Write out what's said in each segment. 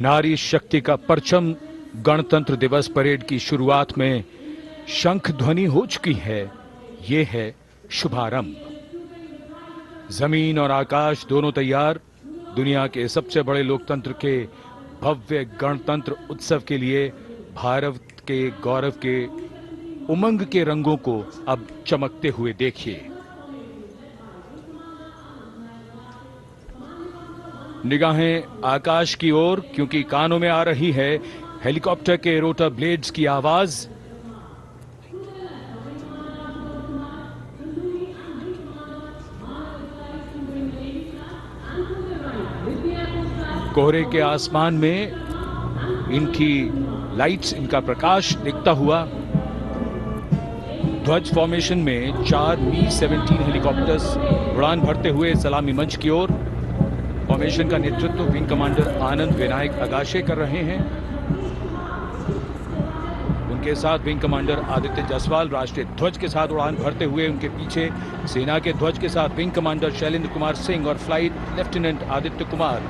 नारी शक्ति का परचम गणतंत्र दिवस परेड की शुरुआत में शंख ध्वनि हो चुकी है। ये है शुभारंभ। जमीन और आकाश दोनों तैयार। दुनिया के सबसे बड़े लोकतंत्र के भव्य गणतंत्र उत्सव के लिए भारत के गौरव के उमंग के रंगों को अब चमकते हुए देखिए। निगाहें आकाश की ओर, क्योंकि कानों में आ रही है हेलीकॉप्टर के रोटर ब्लेड्स की आवाज। कोहरे के आसमान में इनकी लाइट्स, इनका प्रकाश दिखता हुआ। ध्वज फॉर्मेशन में 4 मी-17 हेलीकॉप्टर्स उड़ान भरते हुए सलामी मंच की ओर। फॉर्मेशन का नेतृत्व विंग कमांडर आनंद विनायक अगाशे कर रहे हैं। उनके साथ विंग कमांडर आदित्य जायसवाल राष्ट्रीय ध्वज के साथ उड़ान भरते हुए। उनके पीछे सेना के ध्वज के साथ विंग कमांडर शैलेंद्र कुमार सिंह और flight lieutenant Aditya Kumar,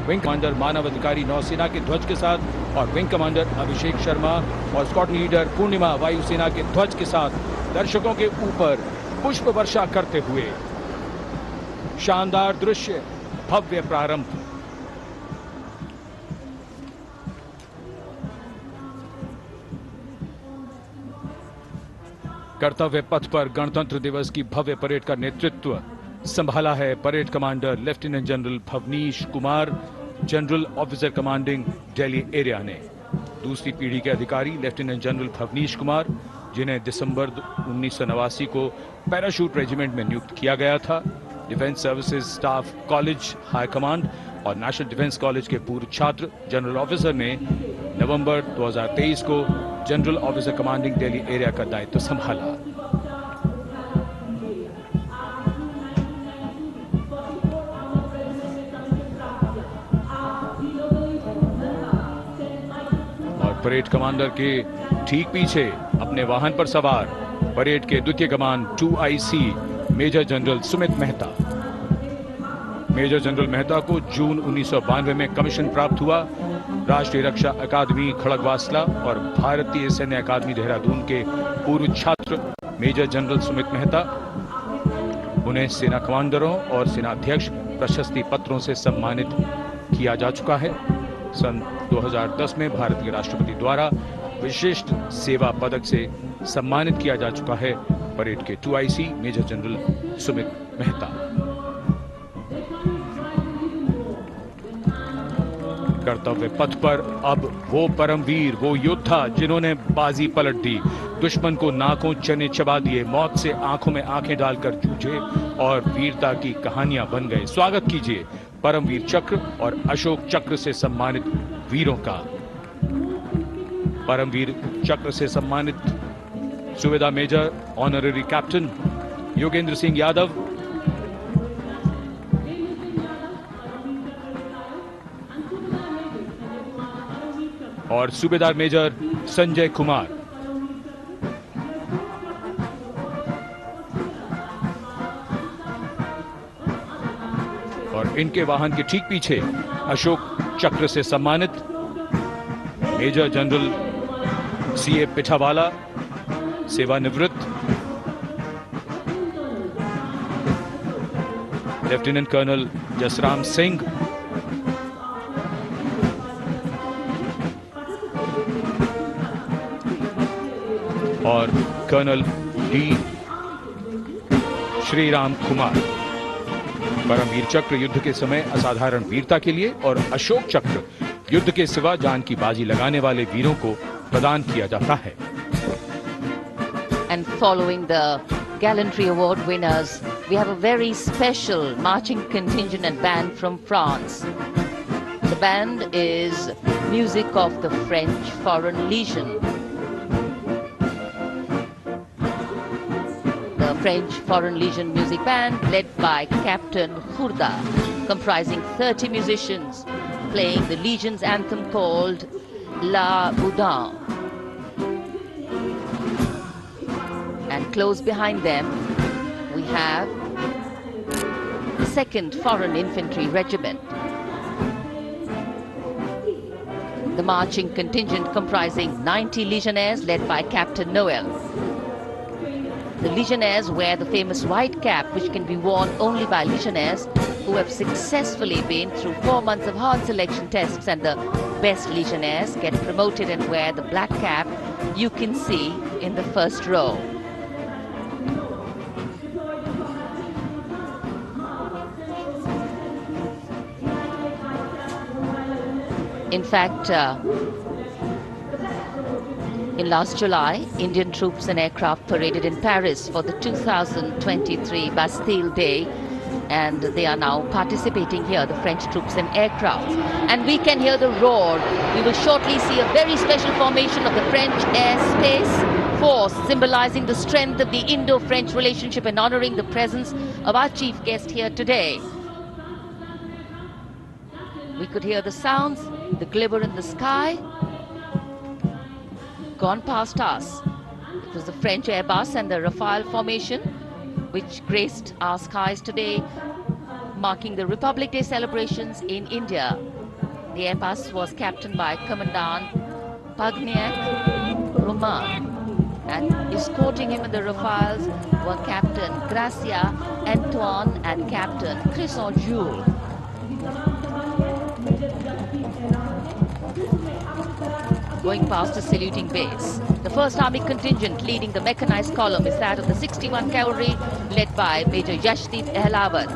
wing commander Manav Adhikari नौसेना के ध्वज के साथ और विंग कमांडर अभिषेक शर्मा और स्क्वाड्रन लीडर पूर्णिमा वायुसेना के ध्वज के साथ दर्शकों के ऊपर पुष्प वर्षा करते हुए। शानदार दृश्य, भव्य प्रारंभ। कर्तव्य पथ पर गणतंत्र दिवस की भव्य परेड का नेतृत्व संभाला है parade commander lieutenant general Bhavnish Kumar, general officer commanding Delhi area ने। दूसरी पीढ़ी के अधिकारी लेफ्टिनेंट जनरल भवनीश कुमार, जिन्हें दिसंबर 1989 को पैराशूट रेजिमेंट में नियुक्त किया गया था। Defence services staff college high command और नेशनल डिफेंस कॉलेज के पूर्व छात्र जनरल ऑफिसर ने नवंबर 2023 को general officer commanding Delhi area का दायित्व संभाला। और परेड कमांडर के ठीक पीछे अपने वाहन पर सवार परेड के द्वितीय कमान 2IC major general Sumit Mehta. Major general Mehta को जून 1992 में कमीशन प्राप्त हुआ। राष्ट्रीय रक्षा अकादमी खड़गवासला और भारतीय सैन्य अकादमी देहरादून के पूर्व छात्र मेजर जनरल सुमित मेहता। उन्हें सेना कमांडरों और सेनाध्यक्ष प्रशस्ति पत्रों से सम्मानित किया जा चुका है। सन 2010 में भारत के राष्ट्रपति द्वारा विशिष्ट सेवा पदक से सम्मानित किया जा चुका है परेड के 2IC major general Sumit Mehta. कर्तव्य पथ पर अब वो परमवीर, वो योद्धा जिन्होंने बाजी पलट दी, दुश्मन को नाकों चने चबा दिए, मौत से आंखों में आंखें डालकर जूझे और वीरता की कहानियां बन गए। स्वागत कीजिए परमवीर चक्र और अशोक चक्र से सम्मानित वीरों का। परमवीर चक्र से सम्मानित सूबेदार major honorary captain Yogendra Singh Yadav, और सूबेदार मेजर संजय कुमार। और इनके वाहन के ठीक पीछे अशोक चक्र से सम्मानित मेजर जनरल CA पिठावाला, सेवानिवृत्त, लेफ्टिनेंट कर्नल जसराम सिंह, और कर्नल D श्रीराम कुमार। परमवीर चक्र युद्ध के समय असाधारण वीरता के लिए और अशोक चक्र युद्ध के सिवा जान की बाजी लगाने वाले वीरों को प्रदान किया जाता है। And following the gallantry award winners, we have a very special marching contingent and band from France. The band is music of the French Foreign Legion. The French Foreign Legion music band led by Captain Khourda, comprising 30 musicians, playing the Legion's anthem called La Boudin. And close behind them, we have the 2nd Foreign Infantry Regiment. The marching contingent comprising 90 legionnaires led by Captain Noel. The legionnaires wear the famous white cap, which can be worn only by legionnaires who have successfully been through 4 months of hard selection tests, and the best legionnaires get promoted and wear the black cap you can see in the first row. In fact, in last July, Indian troops and aircraft paraded in Paris for the 2023 Bastille Day, and they are now participating here, the French troops and aircraft. And we can hear the roar. We will shortly see a very special formation of the French Air Space Force, symbolizing the strength of the Indo-French relationship and honoring the presence of our chief guest here today. We could hear the sounds, the glimmer in the sky. Gone past us. It was the French Airbus and the Rafale formation which graced our skies today, marking the Republic Day celebrations in India. The Airbus was captained by Commandant Pagniak Roman, and escorting him in the Rafales were Captain Gracia Antoine and Captain Crisson Jules. Going past a saluting base. The 1st Army contingent leading the mechanized column is that of the 61 Cavalry, led by Major Yashdeep Ehlawat.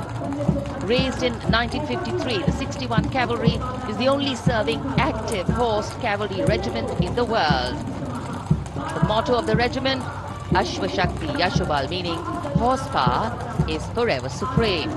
Raised in 1953, the 61 Cavalry is the only serving active horsed cavalry regiment in the world. The motto of the regiment, Ashwa Shakti Yashobal, meaning horsepower is forever supreme.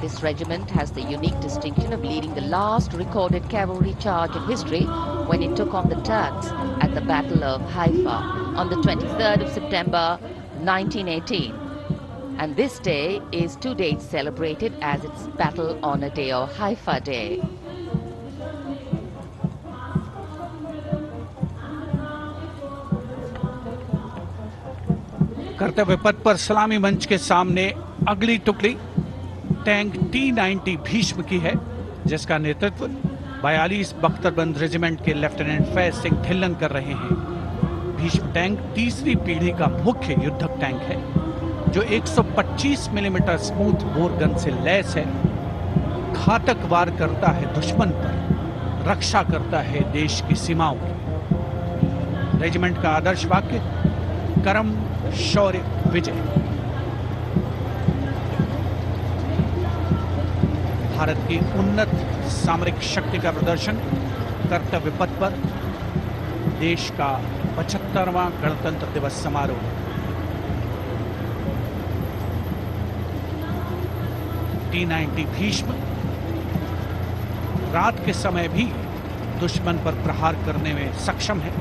This regiment has the unique distinction of leading the last recorded cavalry charge in history when it took on the Turks at the Battle of Haifa on the 23rd of September 1918. And this day is to date celebrated as its Battle Honor Day or Haifa Day. कर्तव्य पथ पर सलामी मंच के सामने अगली टुकड़ी tank T-90 Bhishma की है, जिसका नेतृत्व 42 बख्तरबंद रेजिमेंट के लेफ्टिनेंट फैज सिंह ढिल्लन कर रहे हैं। भीष्म टैंक तीसरी पीढ़ी का मुख्य युद्धक टैंक है, जो 125 मिलीमीटर स्मूथ बोर गन से लैस है, घातक वार करता है दुश्मन पर, रक्षा करता है देश की सीमाओं की। रेजिमेंट का आदर्श वाक्य कर्म शौर्य विजय। भारत की उन्नत सामरिक शक्ति का प्रदर्शन कर्तव्य पथ पर देश का 75वां गणतंत्र दिवस समारोह। T-90 भीष्म रात के समय भी दुश्मन पर प्रहार करने में सक्षम है,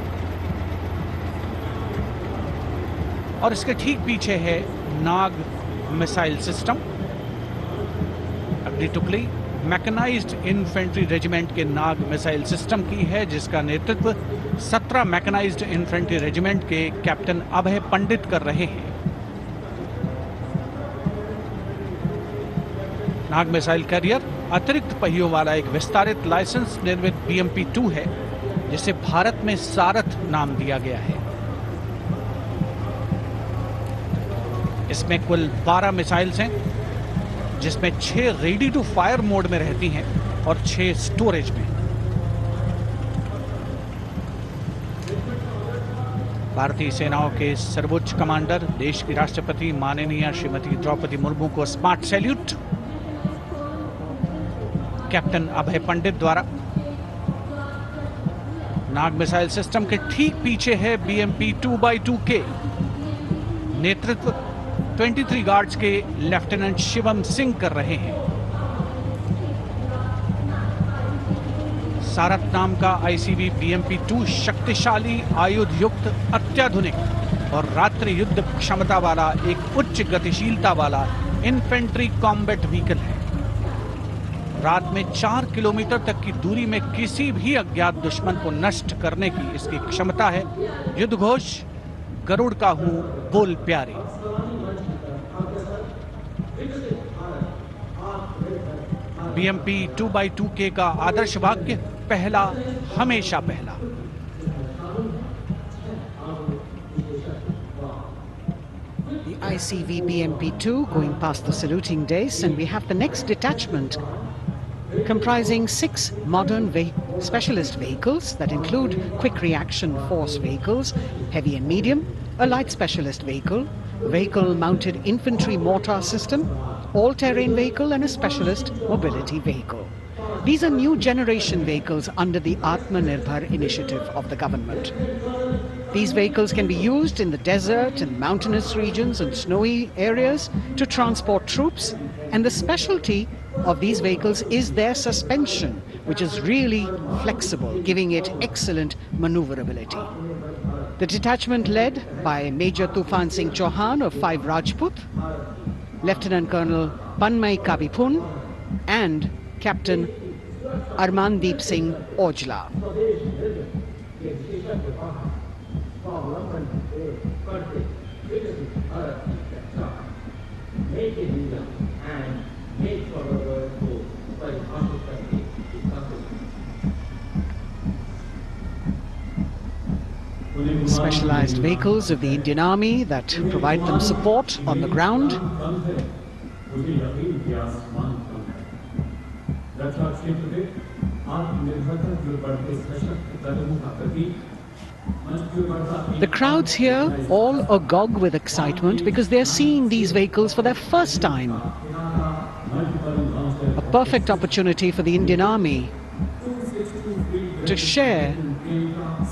और इसके ठीक पीछे है नाग मिसाइल सिस्टम। अगली टुकड़ी मैकेनाइज्ड इन्फेंट्री रेजिमेंट के नाग मिसाइल सिस्टम की है, जिसका नेतृत्व 17 मैकेनाइज्ड इन्फेंट्री रेजिमेंट के कैप्टन अभय पंडित कर रहे हैं। नाग मिसाइल कैरियर अतिरिक्त पहियों वाला एक विस्तारित लाइसेंस निर्मित BMP-2 है, जिसे भारत में सारथ नाम दिया गया है। इसमें कुल 12 मिसाइल्स हैं, जिसमें 6 रेडी टू फायर मोड में रहती हैं और 6 स्टोरेज में। भारतीय सेनाओं के सर्वोच्च कमांडर देश की राष्ट्रपति माननीय श्रीमती द्रौपदी मुर्मू को स्मार्ट सैल्यूट कैप्टन अभय पंडित द्वारा। नाग मिसाइल सिस्टम के ठीक पीछे है BMP-2x2K। नेतृत्व 23 गार्ड्स के लेफ्टिनेंट शिवम सिंह कर रहे हैं। सारथ नाम का ICV BMP-2 शक्तिशाली आयुध युक्त अत्याधुनिक और रात्रि युद्ध क्षमता वाला एक उच्च गतिशीलता वाला इन्फेंट्री कॉम्बैट व्हीकल है। रात में 4 किलोमीटर तक की दूरी में किसी भी अज्ञात दुश्मन को नष्ट करने की इसकी क्षमता है। युद्ध घोष गरुड़ का हूं बोल प्यारे। BMP 2x2K का आदर्श वाक्य, पहला हमेशा पहला। The ICV BMP2 going past the saluting days, and we have the next detachment comprising 6 modern specialist vehicles that include quick reaction force vehicles, heavy and medium, a light specialist vehicle, vehicle-mounted infantry mortar system, all-terrain vehicle and a specialist mobility vehicle. These are new generation vehicles under the Atmanirbhar initiative of the government. These vehicles can be used in the desert and mountainous regions and snowy areas to transport troops, and the specialty of these vehicles is their suspension, which is really flexible, giving it excellent maneuverability. The detachment led by Major Tufan Singh Chauhan of 5 Rajput, Lieutenant Colonel Panmay Kabipun and Captain Armandeep Singh Ojla. Specialized vehicles of the Indian Army that provide them support on the ground. The crowds here all agog with excitement because they're seeing these vehicles for their first time. A perfect opportunity for the Indian Army to share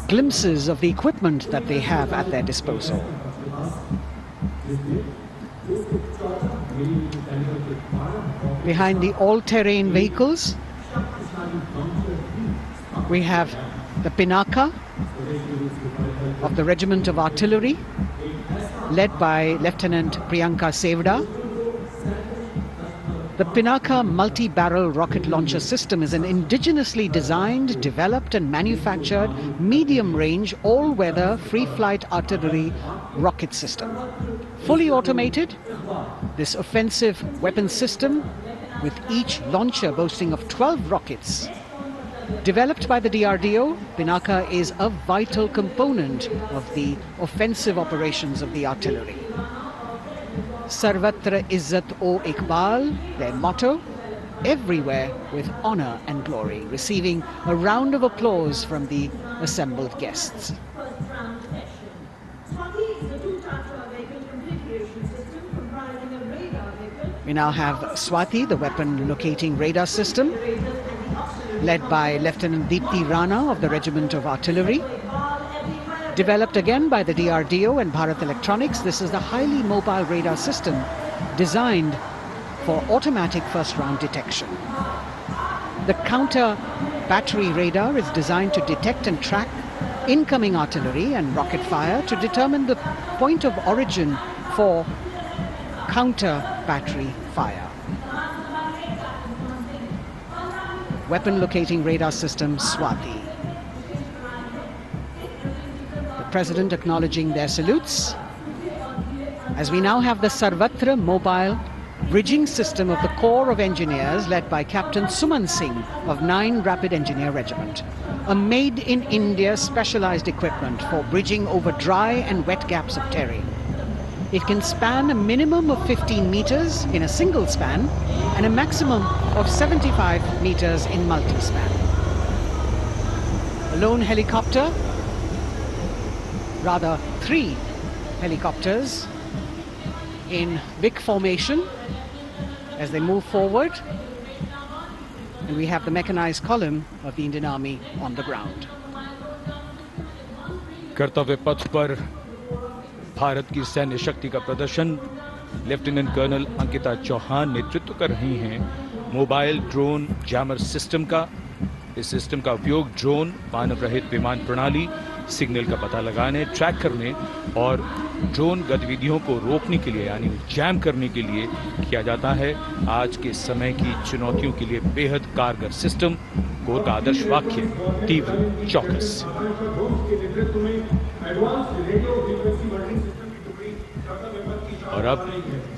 glimpses of the equipment that they have at their disposal. Behind the all-terrain vehicles, we have the Pinaka of the Regiment of Artillery, led by Lieutenant Priyanka Sevda. The Pinaka multi-barrel rocket launcher system is an indigenously designed, developed and manufactured medium-range, all-weather, free-flight artillery rocket system. Fully automated, this offensive weapon system, with each launcher boasting of 12 rockets, developed by the DRDO, Pinaka is a vital component of the offensive operations of the artillery. Sarvatra Izzat o Iqbal, their motto, everywhere with honor and glory, receiving a round of applause from the assembled guests. We now have Swati, the weapon locating radar system, led by Lieutenant Deepthi Rana of the Regiment of Artillery. Developed again by the DRDO and Bharat Electronics, this is the highly mobile radar system designed for automatic first-round detection. The counter battery radar is designed to detect and track incoming artillery and rocket fire to determine the point of origin for counter battery fire. Weapon locating radar system Swati. President acknowledging their salutes, as we now have the Sarvatra mobile bridging system of the Corps of Engineers led by Captain Suman Singh of 9 Rapid Engineer Regiment, a made-in-India specialized equipment for bridging over dry and wet gaps of terrain. It can span a minimum of 15 meters in a single span and a maximum of 75 meters in multi-span. A lone helicopter, rather 3 helicopters in big formation as they move forward, and we have the mechanized column of the Indian Army on the ground. कर्तव्य पथ पर भारत की सैन्य शक्ति का प्रदर्शन lieutenant colonel Ankita Chauhan नेतृत्व कर रही हैं मोबाइल ड्रोन जैमर सिस्टम का। इस सिस्टम का उपयोग ड्रोन, मानव रहित विमान प्रणाली, सिग्नल का पता लगाने, ट्रैक करने और ड्रोन गतिविधियों को रोकने के लिए यानी जैम करने के लिए किया जाता है। आज के समय की चुनौतियों के लिए बेहद कारगर सिस्टम। कोर का आदर्श वाक्य, तीव्र चौकस। और अब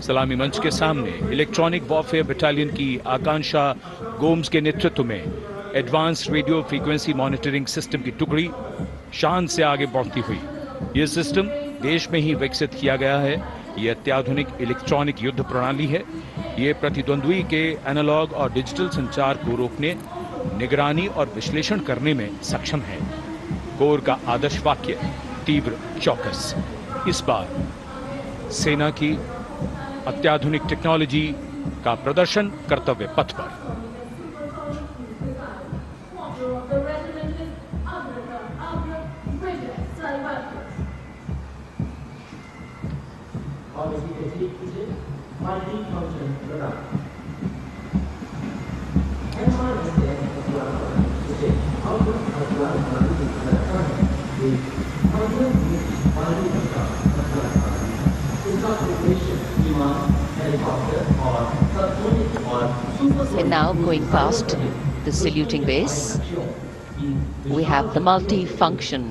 सलामी मंच के सामने इलेक्ट्रॉनिक वॉरफेयर बटालियन की आकांक्षा गोम्स के नेतृत्व में advance radio frequency monitoring system की टुकड़ी शान से आगे बढ़ती हुई। यह सिस्टम देश में ही विकसित किया गया है। यह अत्याधुनिक इलेक्ट्रॉनिक युद्ध प्रणाली है। यह प्रतिद्वंद्वी के एनालॉग और डिजिटल संचार को रोकने, निगरानी और विश्लेषण करने में सक्षम है। कोर का आदर्श वाक्य तीव्र चौकस। इस बार सेना की अत्याधुनिक टेक्नोलॉजी का प्रदर्शन कर्तव्य पथ पर। And now going past the saluting base, we have the multi-function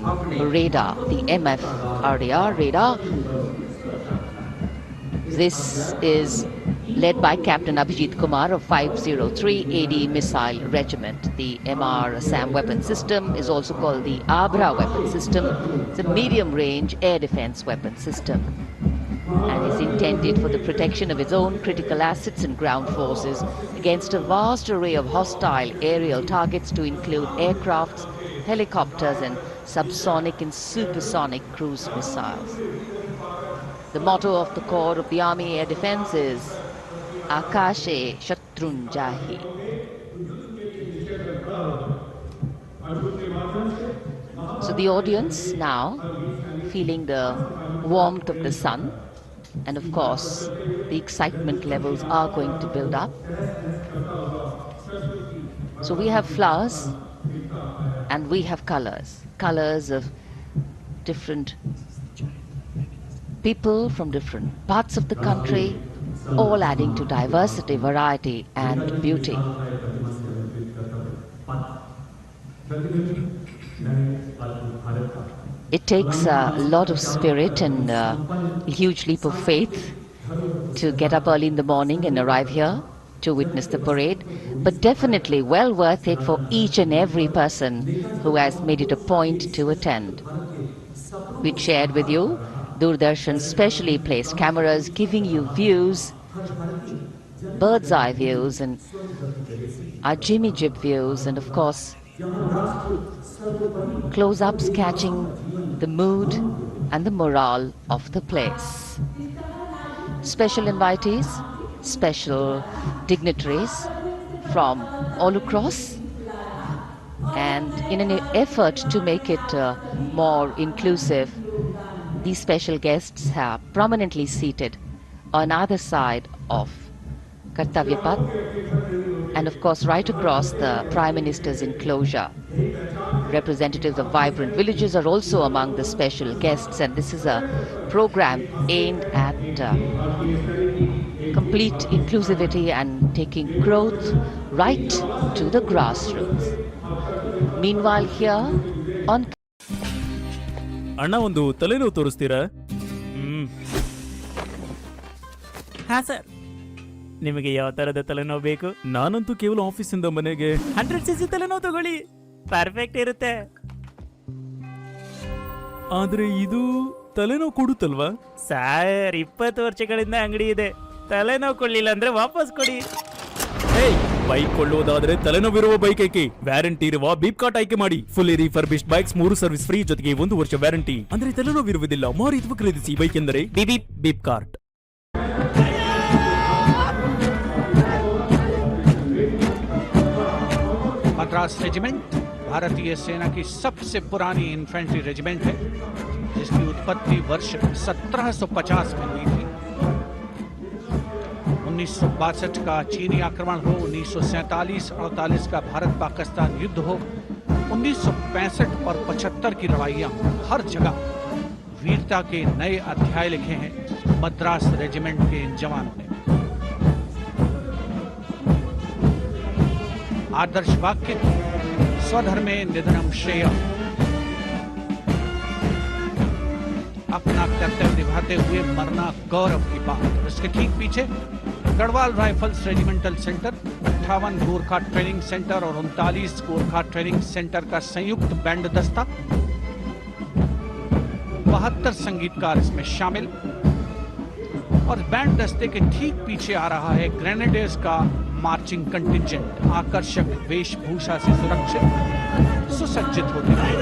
radar, the MF-RDR radar. This is led by Captain Abhijit Kumar of 503 AD Missile Regiment. The MR SAM weapon system is also called the Abra weapon system. It's a medium-range air defense weapon system and is intended for the protection of its own critical assets and ground forces against a vast array of hostile aerial targets to include aircrafts, helicopters and subsonic and supersonic cruise missiles. The motto of the Corps of the Army Air Defense is Akashe Shatrunjahi. So the audience now feeling the warmth of the sun, and of course the excitement levels are going to build up. So we have flowers and we have colors of different people from different parts of the country, all adding to diversity, variety and beauty. It takes a lot of spirit and a huge leap of faith to get up early in the morning and arrive here to witness the parade, but definitely well worth it for each and every person who has made it a point to attend. We shared with you Doordarshan's specially placed cameras giving you views, bird's eye views and our Jimmy Jib views, and of course close-ups catching the mood and the morale of the place. Special invitees, special dignitaries from all across, and in an effort to make it more inclusive, these special guests are prominently seated on either side of Kartavya Path, and of course right across the Prime Minister's enclosure. Representatives of vibrant villages are also among the special guests, and this is a program aimed at complete inclusivity and taking growth right to the grassroots. Meanwhile here on ಅಣ್ಣ ಒಂದು ತಲೆನೋವು ತೋರಿಸ್ತೀರಾ? ಹಾ sir, ನಿಮಗೆ ಯಾವ ತರದ ತಲೆನೋವು ಬೇಕು? ನಾನಂತೂ ಕೇವಲ ಆಫೀಸಿಂದ ಮನೆಗೆ 100cc ತಲೆನೋವು ತಗೊಳ್ಳಿ, ಪರ್ಫೆಕ್ಟ್ ಇರುತ್ತೆ. ಆದ್ರೆ ಇದು ತಲೆನೋವು ಕೊಡುತ್ತಲ್ವಾ? ಸರ್, 20 ವರ್ಷಗಳಿಂದ ಅಂಗಡಿ ಇದೆ. ತಲೆನೋವು ಕೊಡ್ಲಿಲ್ಲ ಅಂದ್ರೆ ವಾಪಸ್ ಕೊಡಿ. ಬೈಕ್ ಕೊಳ್ಳುವುದಾದ್ರೆ ತಲೆನೋವಿರುವ ಬೈಕ್ ಆಯ್ಕೆ, ವ್ಯಾರಂಟಿ ಇರುವ ಬೀಪ್ ಕಾರ್ಟ್ ಆಯ್ಕೆ ಮಾಡಿ. Fully refurbished bikes 3 service free ಜೊತೆಗೆ 1 ವರ್ಷ ವ್ಯಾರಂಟಿ. ಅಂದ್ರೆ ತಲೆನೋವಿರುವುದಿಲ್ಲ. ಮಾರಿ ಅಥವಾ ಖರೀದಿಸಿ ಬೈಕ್ ಎಂದರೆ ಬೀಪ್ ಕಾರ್ಟ್. मद्रास रेजिमेंट भारतीय सेना की सबसे पुरानी इन्फेंट्री रेजिमेंट है, जिसकी उत्पत्ति वर्ष 1750 में हुई थी। 1962 का चीनी आक्रमण हो, 1947-48 का भारत पाकिस्तान युद्ध हो, 1965 और 75 की लड़ाइयां, हर जगह वीरता के नए अध्याय लिखे हैं मद्रास रेजिमेंट के इन जवानों ने। आदर्श वाक्य स्वधर्मे निधनम श्रेय, अपना कर्तव्य निभाते हुए मरना गौरव की बात। और इसके ठीक पीछे Garhwal rifles regimental centre, 58 Gorkha training centre और 39 गोरखा ट्रेनिंग सेंटर का संयुक्त बैंड दस्ता, 72 संगीतकार इसमें शामिल। और बैंड दस्ते के ठीक पीछे आ रहा है ग्रेनेडियर्स का मार्चिंग कंटिंजेंट, आकर्षक वेशभूषा से सुरक्षित सुसज्जित होते हुए।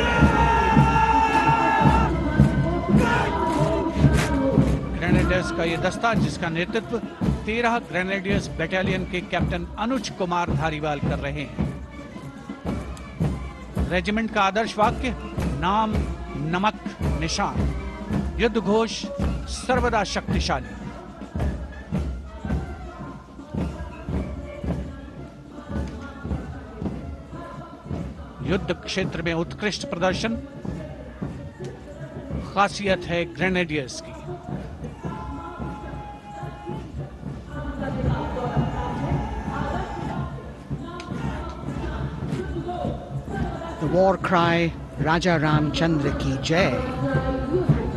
ग्रेनेडियर्स का यह दस्ता, जिसका नेतृत्व 13 ग्रेनेडियर्स बटालियन के कैप्टन अनुज कुमार धारीवाल कर रहे हैं। रेजिमेंट का आदर्श वाक्य नाम नमक निशान, युद्ध घोष सर्वदा शक्तिशाली। युद्ध क्षेत्र में उत्कृष्ट प्रदर्शन खासियत है ग्रेनेडियर्स की। The war cry Raja Ramchandra Ki Jai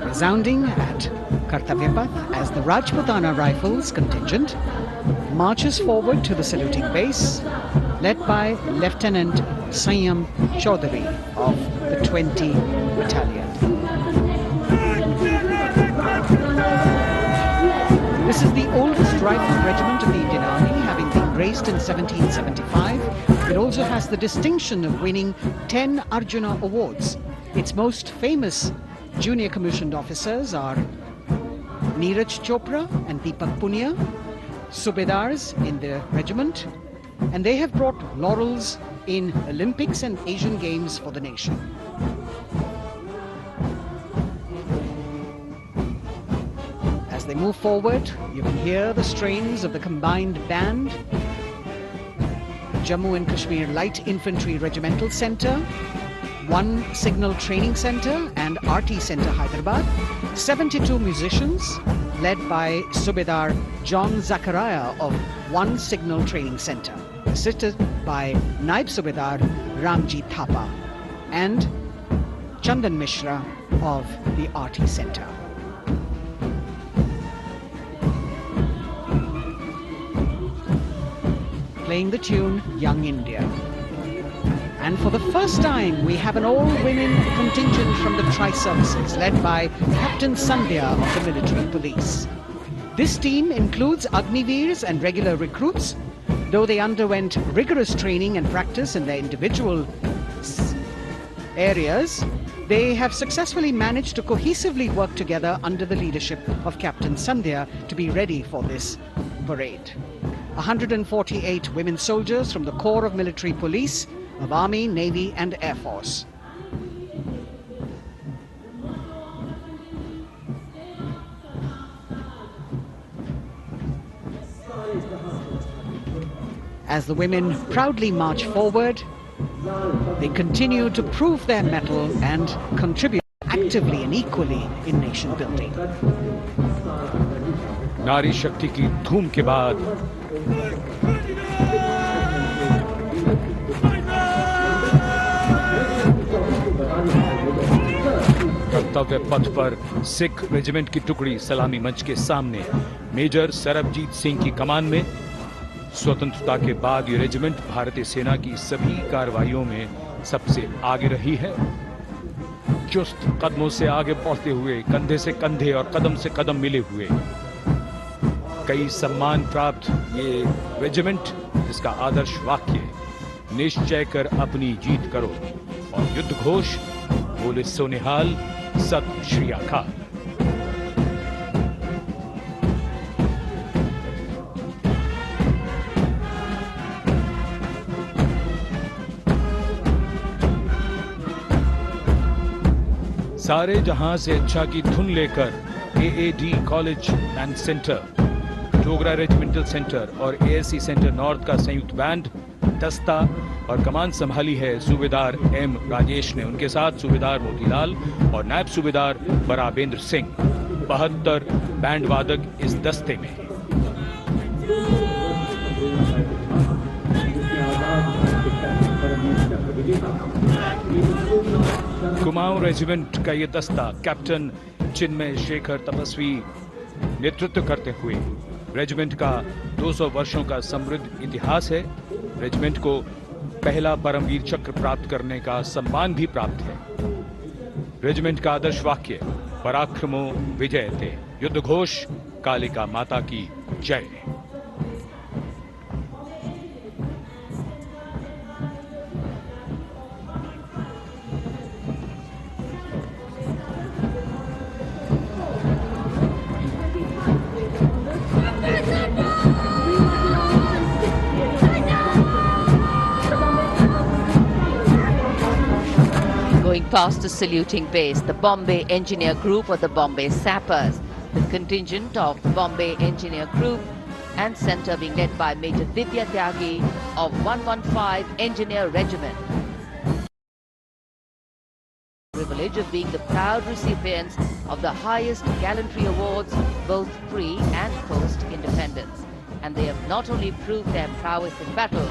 resounding at Kartavya Path as the Rajputana Rifles contingent marches forward to the saluting base, led by Lieutenant Sanyam Chaudhary of the 20 Battalion. This is the oldest rifle regiment of the Indian Army, having been raised in 1775. It also has the distinction of winning 10 Arjuna Awards. Its most famous junior commissioned officers are Neeraj Chopra and Deepak Punia, Subedars in the regiment, and they have brought laurels in Olympics and Asian Games for the nation. As they move forward, you can hear the strains of the combined band. Jammu and Kashmir Light Infantry Regimental Centre, 1 Signal Training Centre and RT Centre Hyderabad, 72 musicians led by Subedar John Zachariah of 1 Signal Training Centre, assisted by Naib Subedar Ramji Thapa and Chandan Mishra of the RT Centre. Playing the tune Young India. And for the first time, we have an all-women contingent from the Tri-Services, led by Captain Sandhya of the Military Police. This team includes Agniveers and regular recruits. Though they underwent rigorous training and practice in their individual areas, they have successfully managed to cohesively work together under the leadership of Captain Sandhya to be ready for this parade. 148 women soldiers from the Corps of Military Police of Army, Navy and Air Force. As the women proudly march forward, they continue to prove their mettle and contribute actively and equally in nation building. नारी शक्ति की धूम के बाद कर्तव्य पथ पर Sikh regiment की टुकड़ी सलामी मंच के सामने मेजर सरबजीत सिंह की कमान में। स्वतंत्रता के बाद ये रेजिमेंट भारतीय सेना की सभी कार्रवाइयों में सबसे आगे रही है। चुस्त कदमों से आगे बढ़ते हुए, कंधे से कंधे और कदम से कदम मिले हुए, कई सम्मान प्राप्त ये रेजिमेंट, जिसका आदर्श वाक्य निश्चय कर अपनी जीत करो और युद्ध घोष बोले सोनिहाल सत श्री अकाल। सारे जहां से अच्छा की धुन लेकर AAD college and centre, Dogra regimental centre और एएससी सेंटर नॉर्थ का संयुक्त बैंड दस्ता और कमान संभाली है सूबेदार एम राजेश ने। उनके साथ सूबेदार मोतीलाल और नायब सूबेदार बराबेंद्र सिंह। 72 बैंड वादक इस दस्ते में। कुमाऊं रेजिमेंट का ये दस्ता कैप्टन चिन्मय शेखर तपस्वी नेतृत्व करते हुए रेजिमेंट का 200 वर्षों का समृद्ध इतिहास है। रेजिमेंट को पहला परमवीर चक्र प्राप्त करने का सम्मान भी प्राप्त है। रेजिमेंट का आदर्श वाक्य पराक्रमो विजयते, युद्ध घोष कालिका माता की जय। Going past the saluting base, the Bombay Engineer Group or the Bombay Sappers, the contingent of the Bombay Engineer Group and Centre being led by Major Vidya Tyagi of 115 Engineer Regiment. Privilege of being the proud recipients of the highest gallantry awards, both pre and post-independence. And they have not only proved their prowess in battle,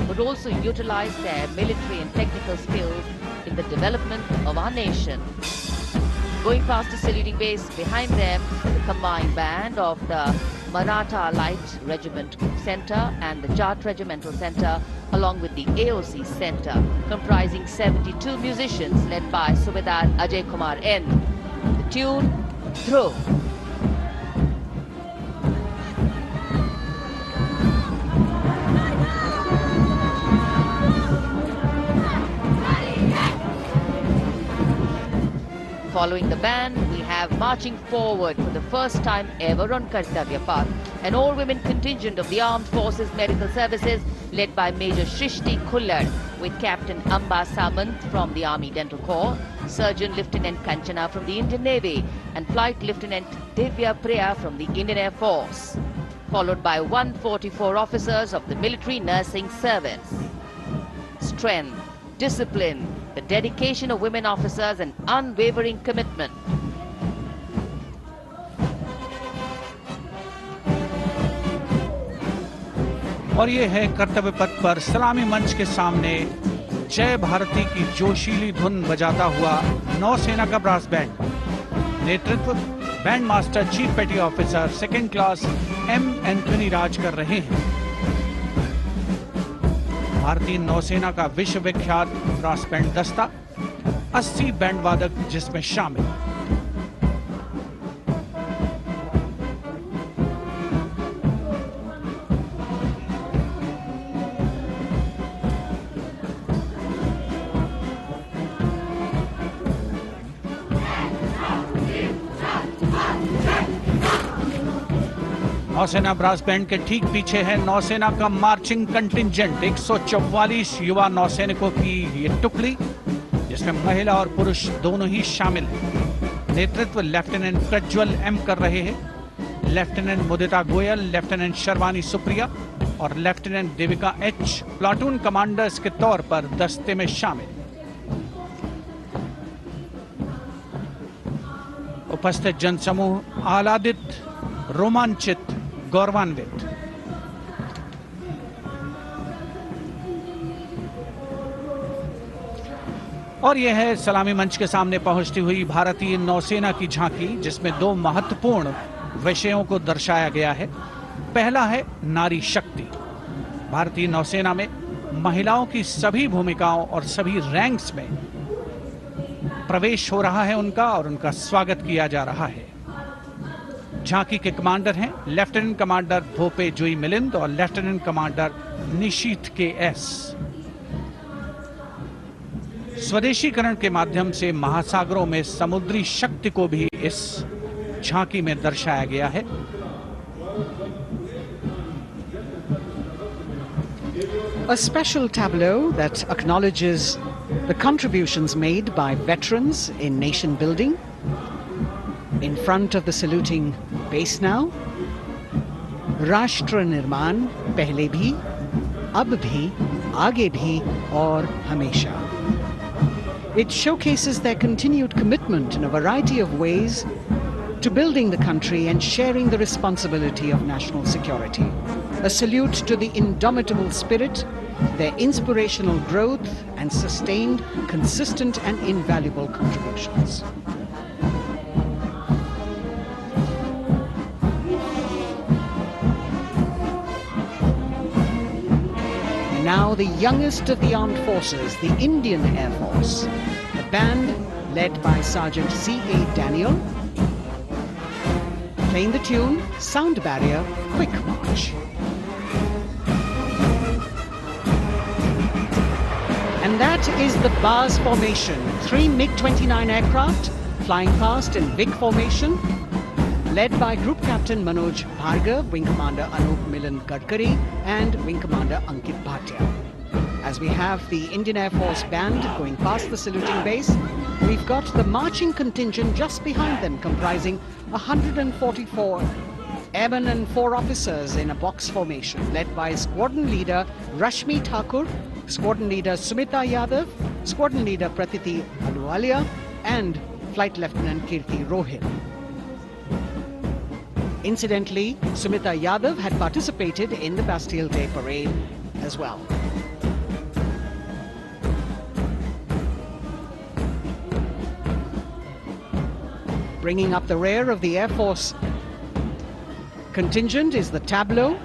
but also utilized their military and technical skills in the development of our nation. Going past the saluting base, behind them, the combined band of the Maratha Light Regiment Centre and the Jat Regimental Centre, along with the AOC Centre, comprising 72 musicians led by Subedar Ajay Kumar N. The tune, Dhruv. Following the band, we have marching forward for the first time ever on Kartavya Path, an all-women contingent of the Armed Forces Medical Services led by Major Shrishti Khullar with Captain Amba Samant from the Army Dental Corps, Surgeon Lieutenant Kanchana from the Indian Navy and Flight Lieutenant Divya Priya from the Indian Air Force, followed by 144 officers of the Military Nursing Service. Strength, discipline, the dedication of women officers and unwavering commitment. और ये है कर्तव्य पथ पर सलामी मंच के सामने जय भारती की जोशीली धुन बजाता हुआ नौसेना का ब्रास बैंड। नेतृत्व band master chief petty officer second class M Anthony Raj कर रहे हैं। भारतीय नौसेना का विश्व विख्यात ब्रास बैंड दस्ता 80 बैंड वादक जिसमें शामिल। नौसेना ब्रास बैंड के ठीक पीछे है नौसेना का मार्चिंग कंटिंजेंट 144 युवा नौसैनिकों की ये टुकड़ी, जिसमें महिला और पुरुष दोनों ही शामिल हैं। नेतृत्व लेफ्टिनेंट प्रज्वल एम कर रहे हैं। लेफ्टिनेंट मुदिता गोयल, लेफ्टिनेंट शर्वानी सुप्रिया और lieutenant Devika H platoon commanders के तौर पर दस्ते में शामिल। उपस्थित जनसमूह आह्लादित, रोमांचित, गौरवान्वित। और यह है सलामी मंच के सामने पहुंचती हुई भारतीय नौसेना की झांकी, जिसमें दो महत्वपूर्ण विषयों को दर्शाया गया है। पहला है नारी शक्ति। भारतीय नौसेना में महिलाओं की सभी भूमिकाओं और सभी रैंक्स में प्रवेश हो रहा है उनका, और उनका स्वागत किया जा रहा है। झांकी के कमांडर हैं लेफ्टिनेंट कमांडर भोपे जुई मिलिंद और लेफ्टिनेंट कमांडर निशीथ के एस। स्वदेशीकरण के माध्यम से महासागरों में समुद्री शक्ति को भी इस झांकी में दर्शाया गया है। A special tableau that acknowledges the contributions made by veterans in nation building. In front of the saluting base now, Rashtra Nirman pehle bhi, ab bhi, aage bhi aur hamesha. It showcases their continued commitment in a variety of ways to building the country and sharing the responsibility of national security. A salute to the indomitable spirit, their inspirational growth and sustained, consistent and invaluable contributions. now the youngest of the armed forces, the Indian Air Force. The band, led by Sergeant C.A. Daniel, playing the tune, Sound Barrier, Quick March. And that is the bars formation. 3 MiG-29 aircraft flying past in big formation, led by Group Captain Manoj Bhargav, Wing Commander Anup Milan Gadkari, and Wing Commander Ankit Bhatia. As we have the Indian Air Force band going past the saluting base, we've got the marching contingent just behind them, comprising 144 airmen and 4 officers in a box formation, led by Squadron Leader Rashmi Thakur, Squadron Leader Sumita Yadav, Squadron Leader Pratiti Aluwalia, and Flight Lieutenant Kirti Rohil. Incidentally, Sumita Yadav had participated in the Bastille Day parade as well. Bringing up the rear of the Air Force contingent is the tableau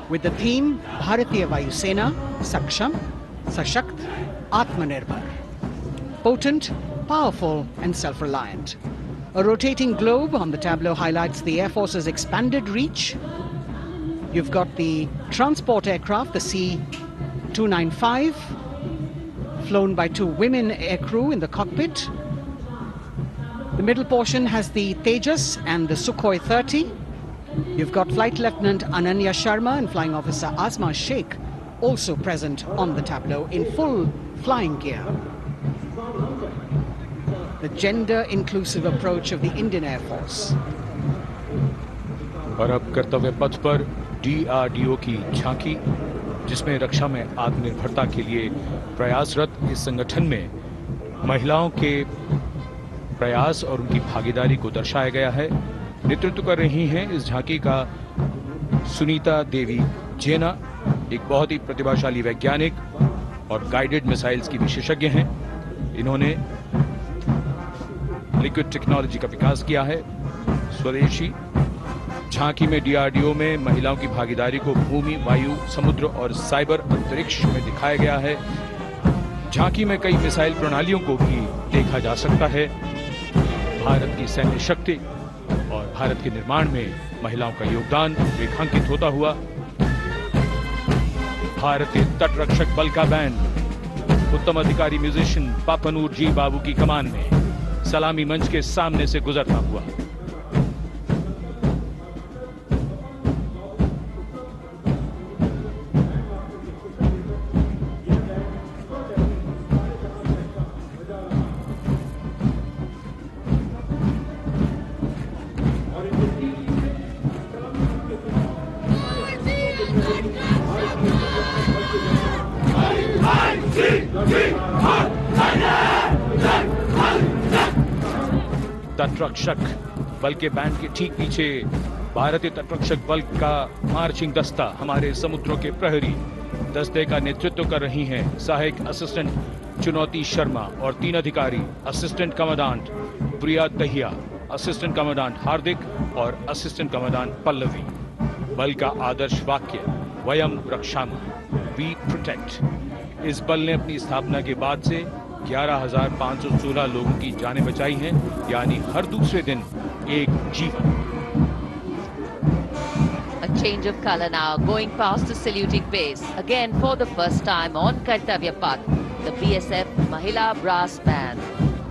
with the theme Bharatiya Vayu Sena, Saksham, Sashakt, Atmanirbhar. Potent, powerful and self-reliant. A rotating globe on the tableau highlights the Air Force's expanded reach. You've got the transport aircraft, the C-295, flown by 2 women aircrew in the cockpit. The middle portion has the Tejas and the Sukhoi 30. You've got Flight Lieutenant Ananya Sharma and Flying Officer Azma Sheikh also present on the tableau in full flying gear. The gender-inclusive approach of the Indian Air Force. और अब कर्तव्य पथ पर DRDO की झांकी, जिसमें रक्षा में आत्मनिर्भरता के लिए प्रयासरत इस संगठन में महिलाओं के प्रयास और उनकी भागीदारी को दर्शाया गया है। नेतृत्व कर रही हैं इस झांकी का सुनीता देवी जेना, एक बहुत ही प्रतिभाशाली वैज्ञानिक और गाइडेड मिसाइल्स की विशेषज्ञ हैं। इन्होंने लिक्विड टेक्नोलॉजी का विकास किया है, स्वदेशी। झांकी में DRDO में महिलाओं की भागीदारी को भूमि, वायु, समुद्र और साइबर अंतरिक्ष में दिखाया गया है। झांकी में कई मिसाइल प्रणालियों को भी देखा जा सकता है। भारत की सैन्य शक्ति और भारत के निर्माण में महिलाओं का योगदान रेखांकित होता हुआ भारतीय तटरक्षक बल का बैंड उत्तम अधिकारी म्यूजिशियन पापनूर जी बाबू की कमान में सलामी मंच के सामने से गुजरता हुआ। तटरक्षक बल के बैंड के ठीक पीछे भारतीय तटरक्षक बल का मार्चिंग दस्ता, हमारे समुद्रों के प्रहरी दस्ते का नेतृत्व कर रही हैं सहायक असिस्टेंट चुनौती शर्मा और 3 अधिकारी, असिस्टेंट कमांडेंट प्रिया दहिया, असिस्टेंट कमांडेंट हार्दिक और असिस्टेंट कमांडेंट पल्लवी। बल का आदर्श वाक्य वयम रक्षामः, वी प्रोटेक्ट। इस बल ने अपनी स्थापना के बाद से 11,516 लोगों की जानें बचाई हैं, यानी हर दूसरे दिन एक जीवन। A change of color now, going past the saluting base. Again, for the first time on Kartavya Path, the BSF Mahila Brass Band,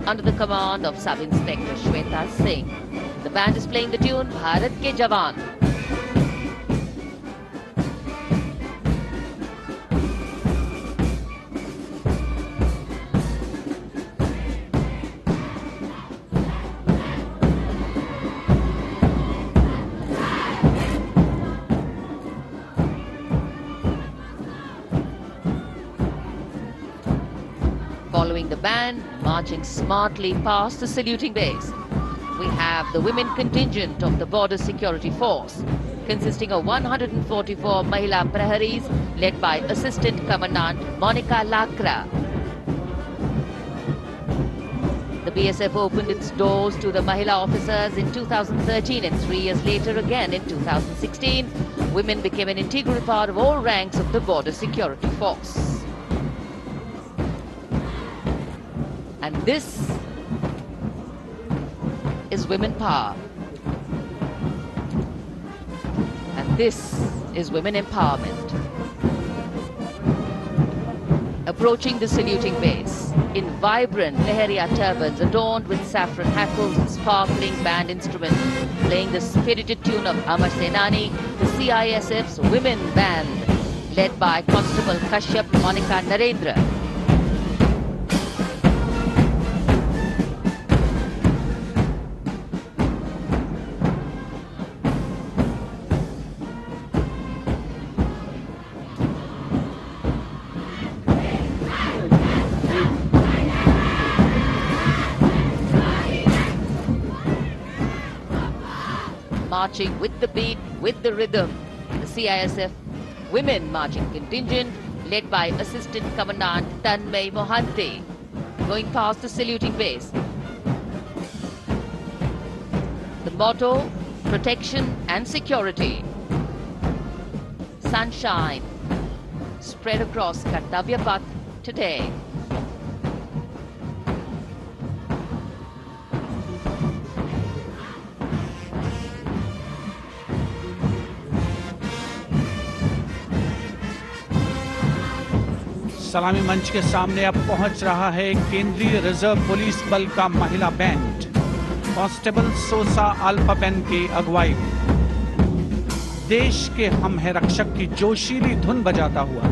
under the command of Sub-Inspector Shweta Singh. The band is playing the tune Bharat Ke Jawan. Following the band, marching smartly past the saluting base, we have the women contingent of the Border Security Force, consisting of 144 Mahila Praharis, led by Assistant Commandant Monica Lakra. The BSF opened its doors to the Mahila officers in 2013 and 3 years later again in 2016 women became an integral part of all ranks of the border security force. And this is women power. And this is women empowerment. Approaching the saluting base in vibrant Leheria turbans adorned with saffron hackles and sparkling band instruments, playing the spirited tune of Amar Senani, the CISF's women band, led by Constable Kashyap Monica Narendra. Marching with the beat, with the rhythm, the CISF Women Marching Contingent, led by Assistant Commandant Tanmay Mohanty, going past the saluting base. The motto, protection and security. Sunshine spread across Kartavya Path today. सलामी मंच के सामने अब पहुंच रहा है केंद्रीय reserve police बल का महिला बैंड कांस्टेबल सोसा अल्पापेन की अगुवाई में देश के हम है रक्षक की जोशीली धुन बजाता हुआ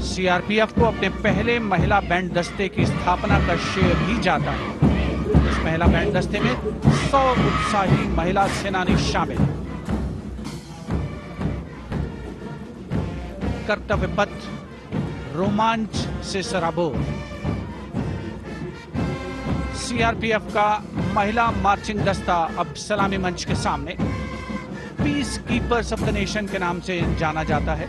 सीआरपीएफ को अपने पहले महिला बैंड दस्ते की स्थापना का श्रेय भी जाता है। इस महिला बैंड दस्ते में 100 उत्साही महिला सेनानी शामिल हैं। कर्तव्य पथ रोमांच से सराबोर। सीआरपीएफ का महिला मार्चिंग दस्ता अब सलामी मंच के सामने peace keepers of the nation के नाम से जाना जाता है।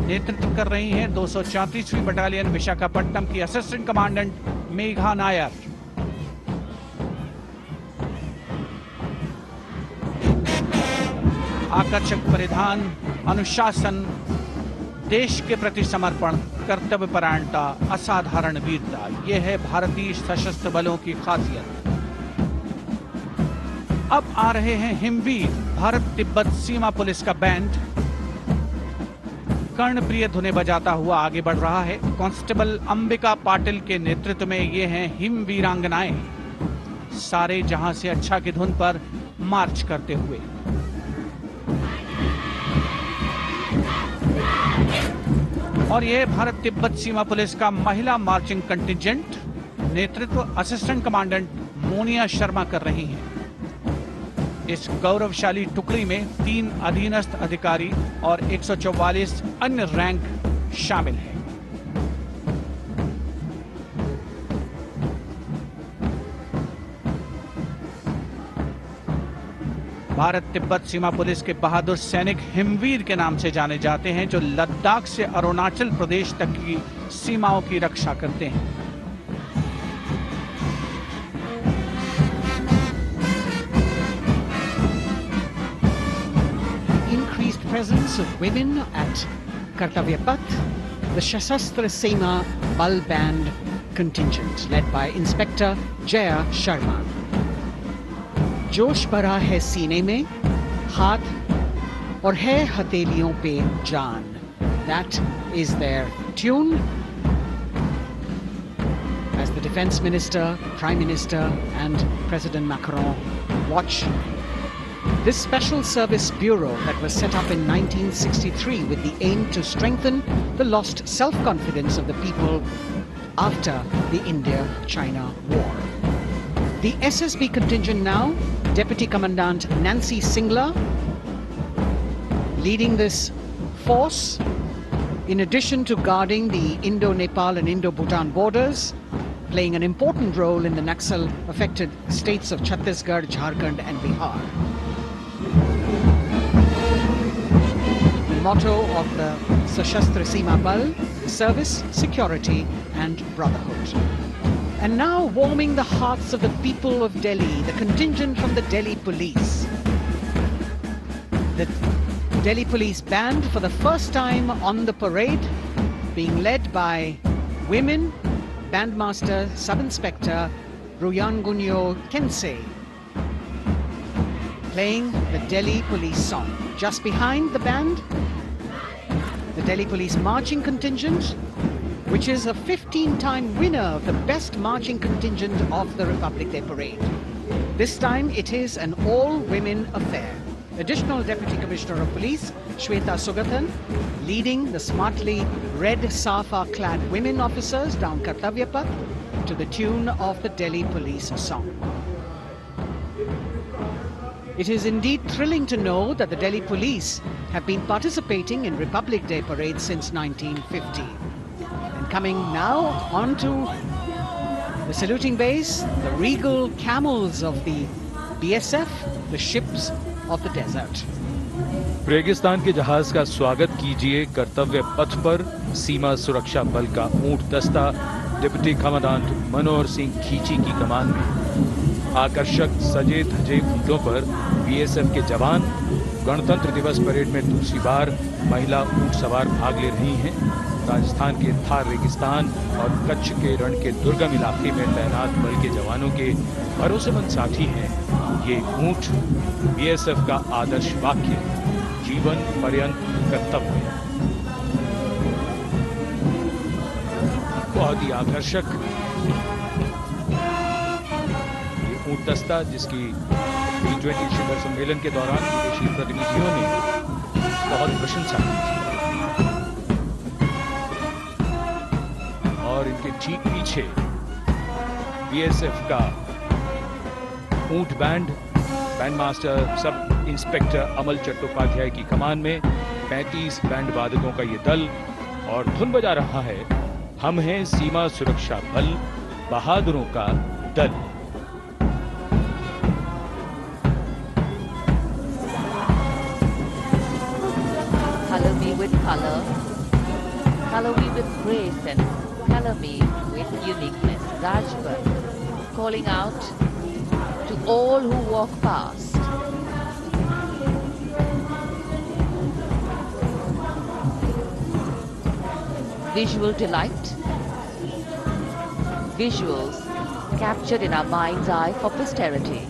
नेतृत्व कर रही हैं 234वीं बटालियन विशाखापट्टनम की असिस्टेंट कमांडेंट मेघा नायर। आकर्षक परिधान, अनुशासन, देश के प्रति समर्पण, कर्तव्य परायणता, असाधारण वीरता, यह है भारतीय सशस्त्र बलों की खासियत। अब आ रहे हैं हिमवीर भारत तिब्बत सीमा पुलिस का बैंड कर्णप्रिय धुनें बजाता हुआ आगे बढ़ रहा है। कांस्टेबल अंबिका पाटिल के नेतृत्व में ये हैं हिमवीरांगनाएं, सारे जहां से अच्छा की धुन पर मार्च करते हुए। और यह भारत तिब्बत सीमा पुलिस का महिला मार्चिंग कंटिजेंट, नेतृत्व असिस्टेंट कमांडेंट मोनिया शर्मा कर रही हैं। इस गौरवशाली टुकड़ी में 3 अधीनस्थ अधिकारी और 144 अन्य रैंक शामिल हैं। भारत तिब्बत सीमा पुलिस के बहादुर सैनिक हिमवीर के नाम से जाने जाते हैं, जो लद्दाख से अरुणाचल प्रदेश तक की सीमाओं की रक्षा करते हैं। Increased presence of women at Kartavya Path, the Shasastra Seema Bal Band contingent led by Inspector Jaya Sharma. जोश भरा है सीने में, हाथ और है हथेलियों पे जान. That is their tune. As the Defense Minister, Prime Minister and President Macron watch this Special Service Bureau that was set up in 1963 with the aim to strengthen the lost self-confidence of the people after the India-China war. The SSB contingent now, Deputy Commandant Nancy Singla, leading this force, in addition to guarding the Indo-Nepal and Indo-Bhutan borders, playing an important role in the Naxal-affected states of Chhattisgarh, Jharkhand and Bihar. The motto of the Sashastra Seema Bal, service, security and brotherhood. And now warming the hearts of the people of Delhi, the contingent from the Delhi police. The Delhi Police Band for the first time on the parade, being led by women, Bandmaster Sub-Inspector Ruyangunyo Kensei, playing the Delhi Police song. Just behind the band, the Delhi Police marching contingent, which is a 15-time winner of the best marching contingent of the Republic Day Parade. This time it is an all-women affair. Additional Deputy Commissioner of Police, Shweta Sugathan, leading the smartly red safa-clad women officers down Kartavya Path to the tune of the Delhi Police song. It is indeed thrilling to know that the Delhi Police have been participating in Republic Day Parade since 1950. And coming now onto the saluting base, the regal camels of the BSF, the ships of the desert. रेगिस्तान के जहाज का स्वागत कीजिए कर्तव्य पथ पर सीमा सुरक्षा बल का ऊंट दस्ता डिप्टी कमांडेंट मनोहर सिंह खींची की कमान में। आकर्षक सजे धजे ऊंटों पर बीएसएफ के जवान गणतंत्र दिवस परेड में दूसरी बार महिला ऊंट सवार भाग ले रही हैं। राजस्थान के थार रेगिस्तान और कच्छ के रण के दुर्गम इलाके में तैनात बल के जवानों के भरोसेमंद साथी हैं। ये ऊंट बीएसएफ का आदर्श वाक्य, जीवन पर्यंत कर्तव्य। बहुत ही आकर्षक ये ऊंट दस्ता, जिसकी G20 शिखर सम्मेलन के दौरान विदेशी प्रतिनिधियों ने बहुत प्रशंसा की थी। और इनके ठीक पीछे बीएसएफ का ऊंट बैंड मास्टर सब इंस्पेक्टर अमल चट्टोपाध्याय की कमान में 35 बैंड वादकों का ये दल, और धुन बजा रहा है हम हैं सीमा सुरक्षा बल, बहादुरों का दल। Color me with color, color me with grace, and color me with uniqueness. Rajpat, calling out to all who walk past. Visual delight, visuals captured in our mind's eye for posterity.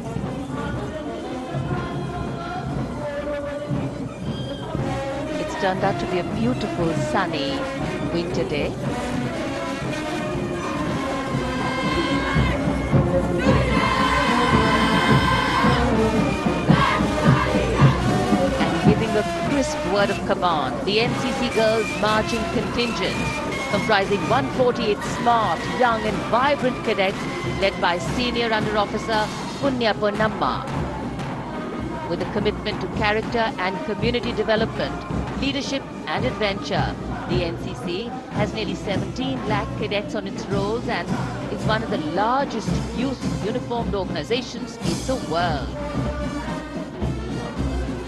It's turned out to be a beautiful sunny winter day. A crisp word of command, the NCC Girls Marching Contingent, comprising 148 smart, young and vibrant cadets led by Senior Under Officer Punya Ponnamma. With a commitment to character and community development, leadership and adventure, the NCC has nearly 17 lakh cadets on its rolls and is one of the largest youth uniformed organizations in the world.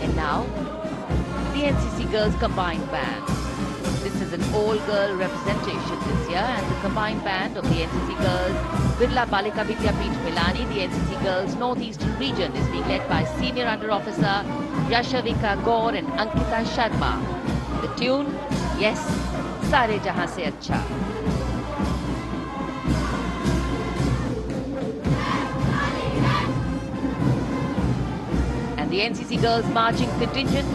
And now, the NCC Girls Combined Band. This is an all-girl representation this year, and the combined band of the NCC Girls Birla Balika Vidyapeeth Milani, the NCC Girls Northeastern region, is being led by Senior Under Officer Yashavika Gaur and Ankita Sharma. The tune, yes, Sare Jahan Se Acha. And the NCC Girls Marching Contingent,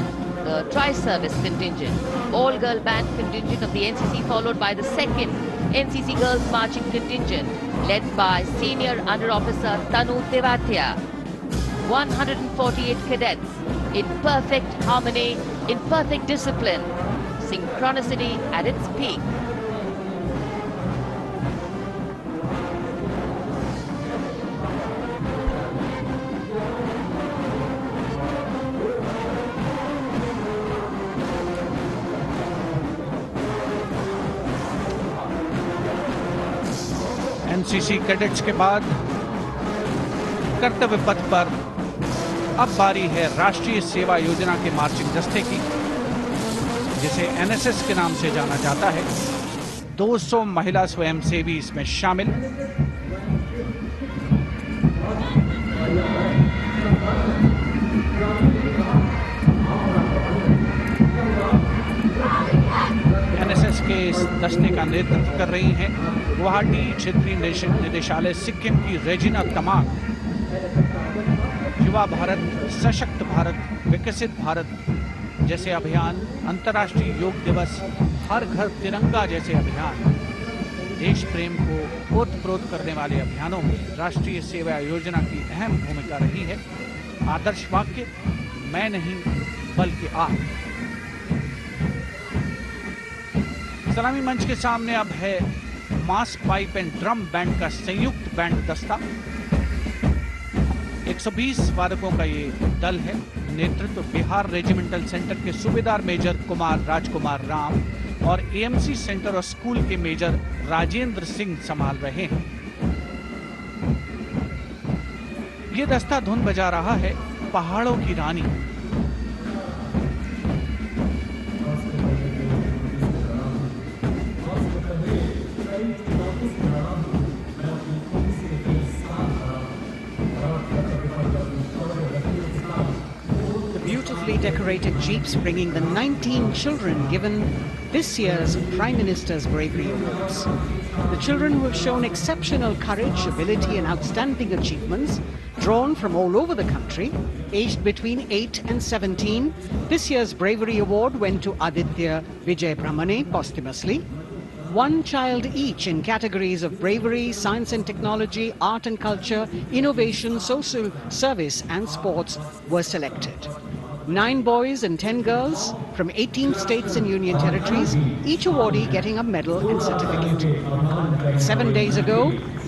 the Tri-Service Contingent, all-girl band contingent of the NCC, followed by the second NCC Girls Marching Contingent, led by Senior Under Officer Tanu Tevatia. 148 cadets in perfect harmony, in perfect discipline, synchronicity at its peak. NCC cadets के बाद कर्तव्य पथ पर अब बारी है राष्ट्रीय सेवा योजना के मार्चिंग दस्ते की, जिसे एनएसएस के नाम से जाना जाता है। 200 महिला स्वयंसेवी इसमें शामिल। के इस दस्ते का नेतृत्व कर रही हैं गुवाहाटी क्षेत्रीय निदेशालय सिक्किम की रेजिना तमांग। युवा भारत, सशक्त भारत, विकसित भारत जैसे अभियान, अंतर्राष्ट्रीय योग दिवस, हर घर तिरंगा जैसे अभियान, देश प्रेम को ओतप्रोत करने वाले अभियानों में राष्ट्रीय सेवा योजना की अहम भूमिका रही है। आदर्श वाक्य, मैं नहीं बल्कि आप। सलामी मंच के सामने अब है मास पाइप एंड ड्रम बैंड का संयुक्त बैंड दस्ता। 120 वादकों का ये दल है। नेतृत्व बिहार रेजिमेंटल सेंटर के सूबेदार मेजर कुमार राजकुमार राम और एएमसी सेंटर और स्कूल के मेजर राजेंद्र सिंह संभाल रहे हैं। ये दस्ता धुन बजा रहा है पहाड़ों की रानी। Decorated jeeps bringing the 19 children given this year's Prime Minister's Bravery Awards. The children who have shown exceptional courage, ability and outstanding achievements, drawn from all over the country, aged between 8 and 17. This year's Bravery Award went to Aditya Vijay Brahmane posthumously. One child each in categories of bravery, science and technology, art and culture, innovation, social service and sports were selected. 9 boys and 10 girls from 18 states and union territories, each awardee getting a medal and certificate. 7 days ago,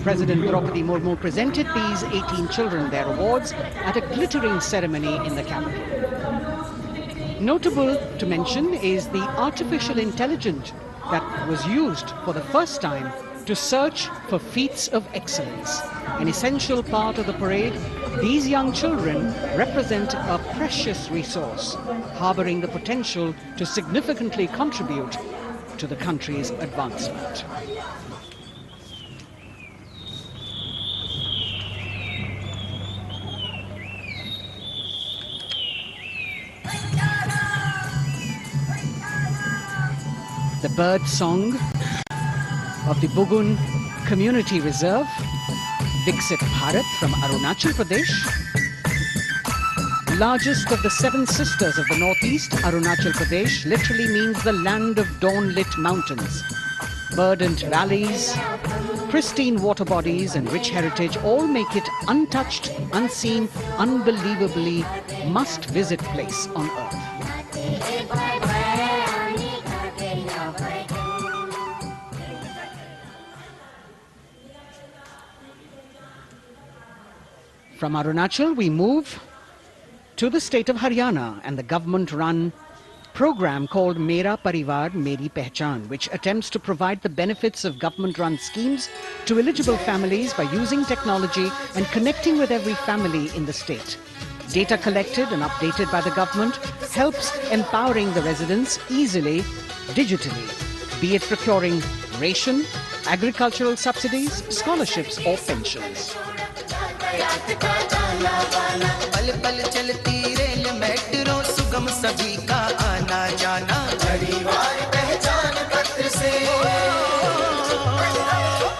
President Draupadi Murmu presented these 18 children their awards at a glittering ceremony in the capital. Notable to mention is the artificial intelligence that was used for the first time to search for feats of excellence. An essential part of the parade, these young children represent a precious resource, harboring the potential to significantly contribute to the country's advancement. The bird song of the Bugun Community Reserve, Viksit Bharat from Arunachal Pradesh. Largest of the 7 sisters of the northeast, Arunachal Pradesh literally means the land of dawn-lit mountains. Verdant valleys, pristine water bodies and rich heritage all make it untouched, unseen, unbelievably must-visit place on earth. From Arunachal, we move to the state of Haryana and the government-run program called Mera Parivar Meri Pehchan, which attempts to provide the benefits of government-run schemes to eligible families by using technology and connecting with every family in the state. Data collected and updated by the government helps empowering the residents easily, digitally, be it procuring ration, agricultural subsidies, scholarships or pensions. पल पल चलती rail metro सुगम सभी का आना जाना परिवार पहचान पत्र से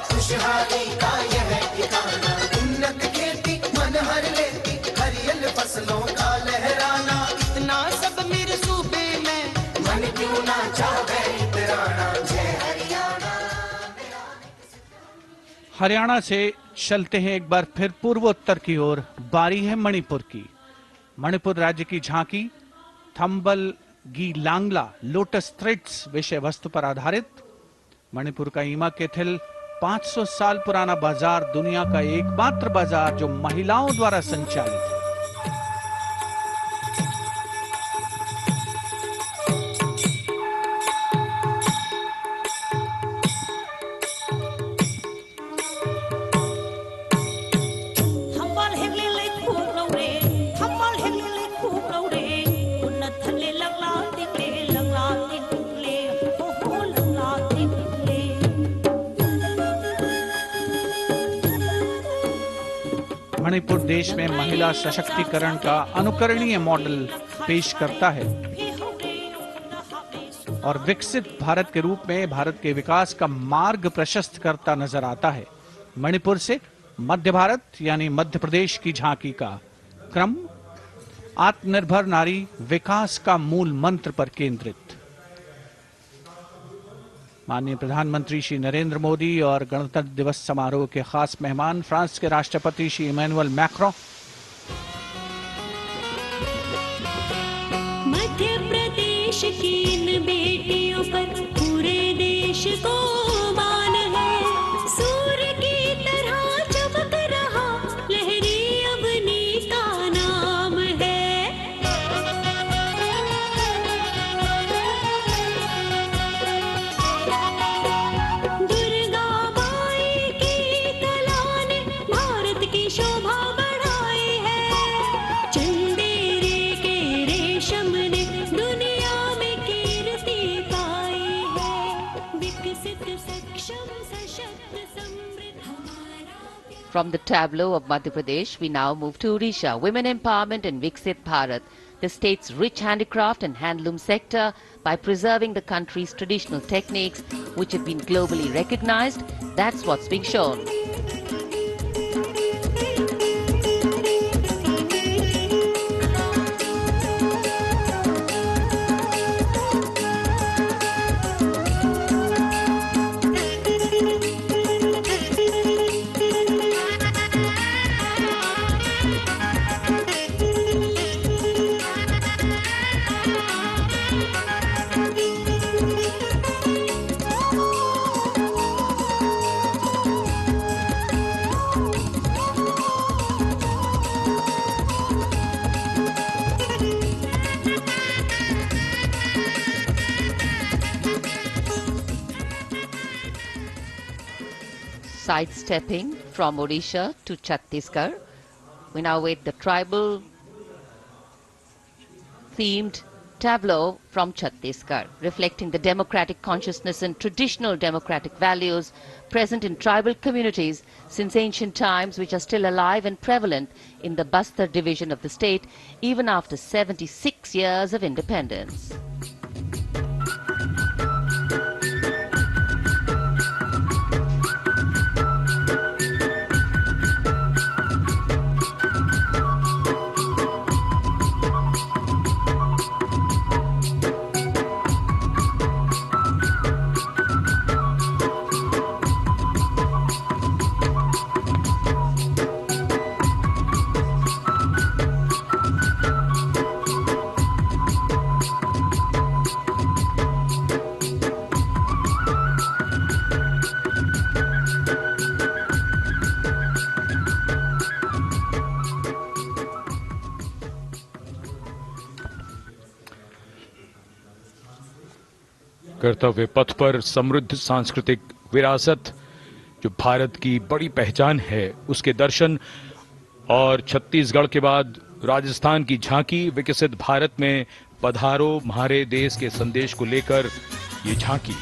खुशहाली का यह ठिकाना उन्नत खेती मन हर लेती हरियल फसलों का लहराना इतना सब मेरे सूबे में मन क्यों ना चाहे इतराना जय हरियाणा। हरियाणा से चलते हैं एक बार फिर पूर्वोत्तर की ओर। बारी है मणिपुर की। मणिपुर राज्य की झांकी थंबल गी लांगला लोटस थ्रेड्स विषय वस्तु पर आधारित। मणिपुर का ईमा केथिल 500 साल पुराना बाजार, दुनिया का एकमात्र बाजार जो महिलाओं द्वारा संचालित है। मणिपुर देश में महिला सशक्तिकरण का अनुकरणीय मॉडल पेश करता है। और विकसित भारत के रूप में भारत के विकास का मार्ग प्रशस्त करता नजर आता है। मणिपुर से मध्य भारत यानी मध्य प्रदेश की झांकी का क्रम आत्मनिर्भर नारी विकास का मूल मंत्र पर केंद्रित। माननीय प्रधानमंत्री श्री नरेंद्र मोदी और गणतंत्र दिवस समारोह के खास मेहमान फ्रांस के राष्ट्रपति श्री इमैनुअल मैक्रों। मध्य प्रदेश की इन बेटियों पर पूरे देश को मान है। सूर्य की तरह चमक रहा लहरी अवनी का नाम है। दुर्गा माई की कला ने भारत की शोभा बढ़ाई है। चंदेरे के रेशम ने दुनिया में कीर्ति पाई है। विकसित सक्षम सशक्त समृद्ध हमारा प्यार। From the tableau of Madhya Pradesh, we now move to Odisha. Women empowerment and Viksit Bharat, the state's rich handicraft and handloom sector, by preserving the country's traditional techniques, which have been globally recognized. That's what's being shown. Sidestepping from Odisha to Chhattisgarh, we now wait the tribal themed tableau from Chhattisgarh, reflecting the democratic consciousness and traditional democratic values present in tribal communities since ancient times, which are still alive and prevalent in the Bastar division of the state even after 76 years of independence. कर्तव्य पथ पर समृद्ध सांस्कृतिक विरासत जो भारत की बड़ी पहचान है, उसके दर्शन और छत्तीसगढ़ के बाद राजस्थान की झांकी विकसित भारत में पधारो म्हारे देश के संदेश को लेकर ये झांकी।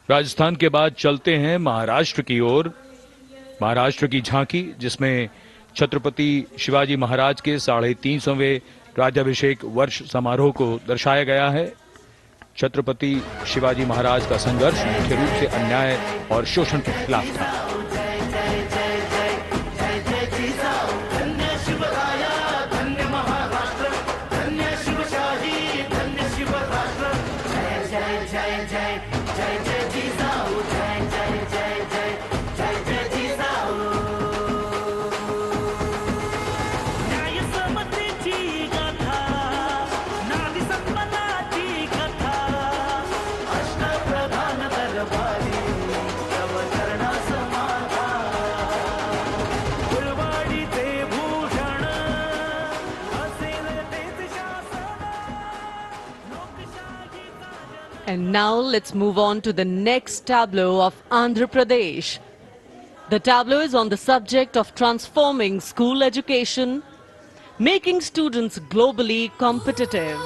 राजस्थान के बाद चलते हैं महाराष्ट्र की ओर। महाराष्ट्र की झांकी जिसमें छत्रपति शिवाजी महाराज के 350वें राज्याभिषेक वर्ष समारोह को दर्शाया गया है। छत्रपति शिवाजी महाराज का संघर्ष मुख्य रूप से अन्याय और शोषण के खिलाफ था। अष्टप्रधान दरबारी And now let's move on to the next tableau of Andhra Pradesh. The tableau is on the subject of transforming school education, making students globally competitive.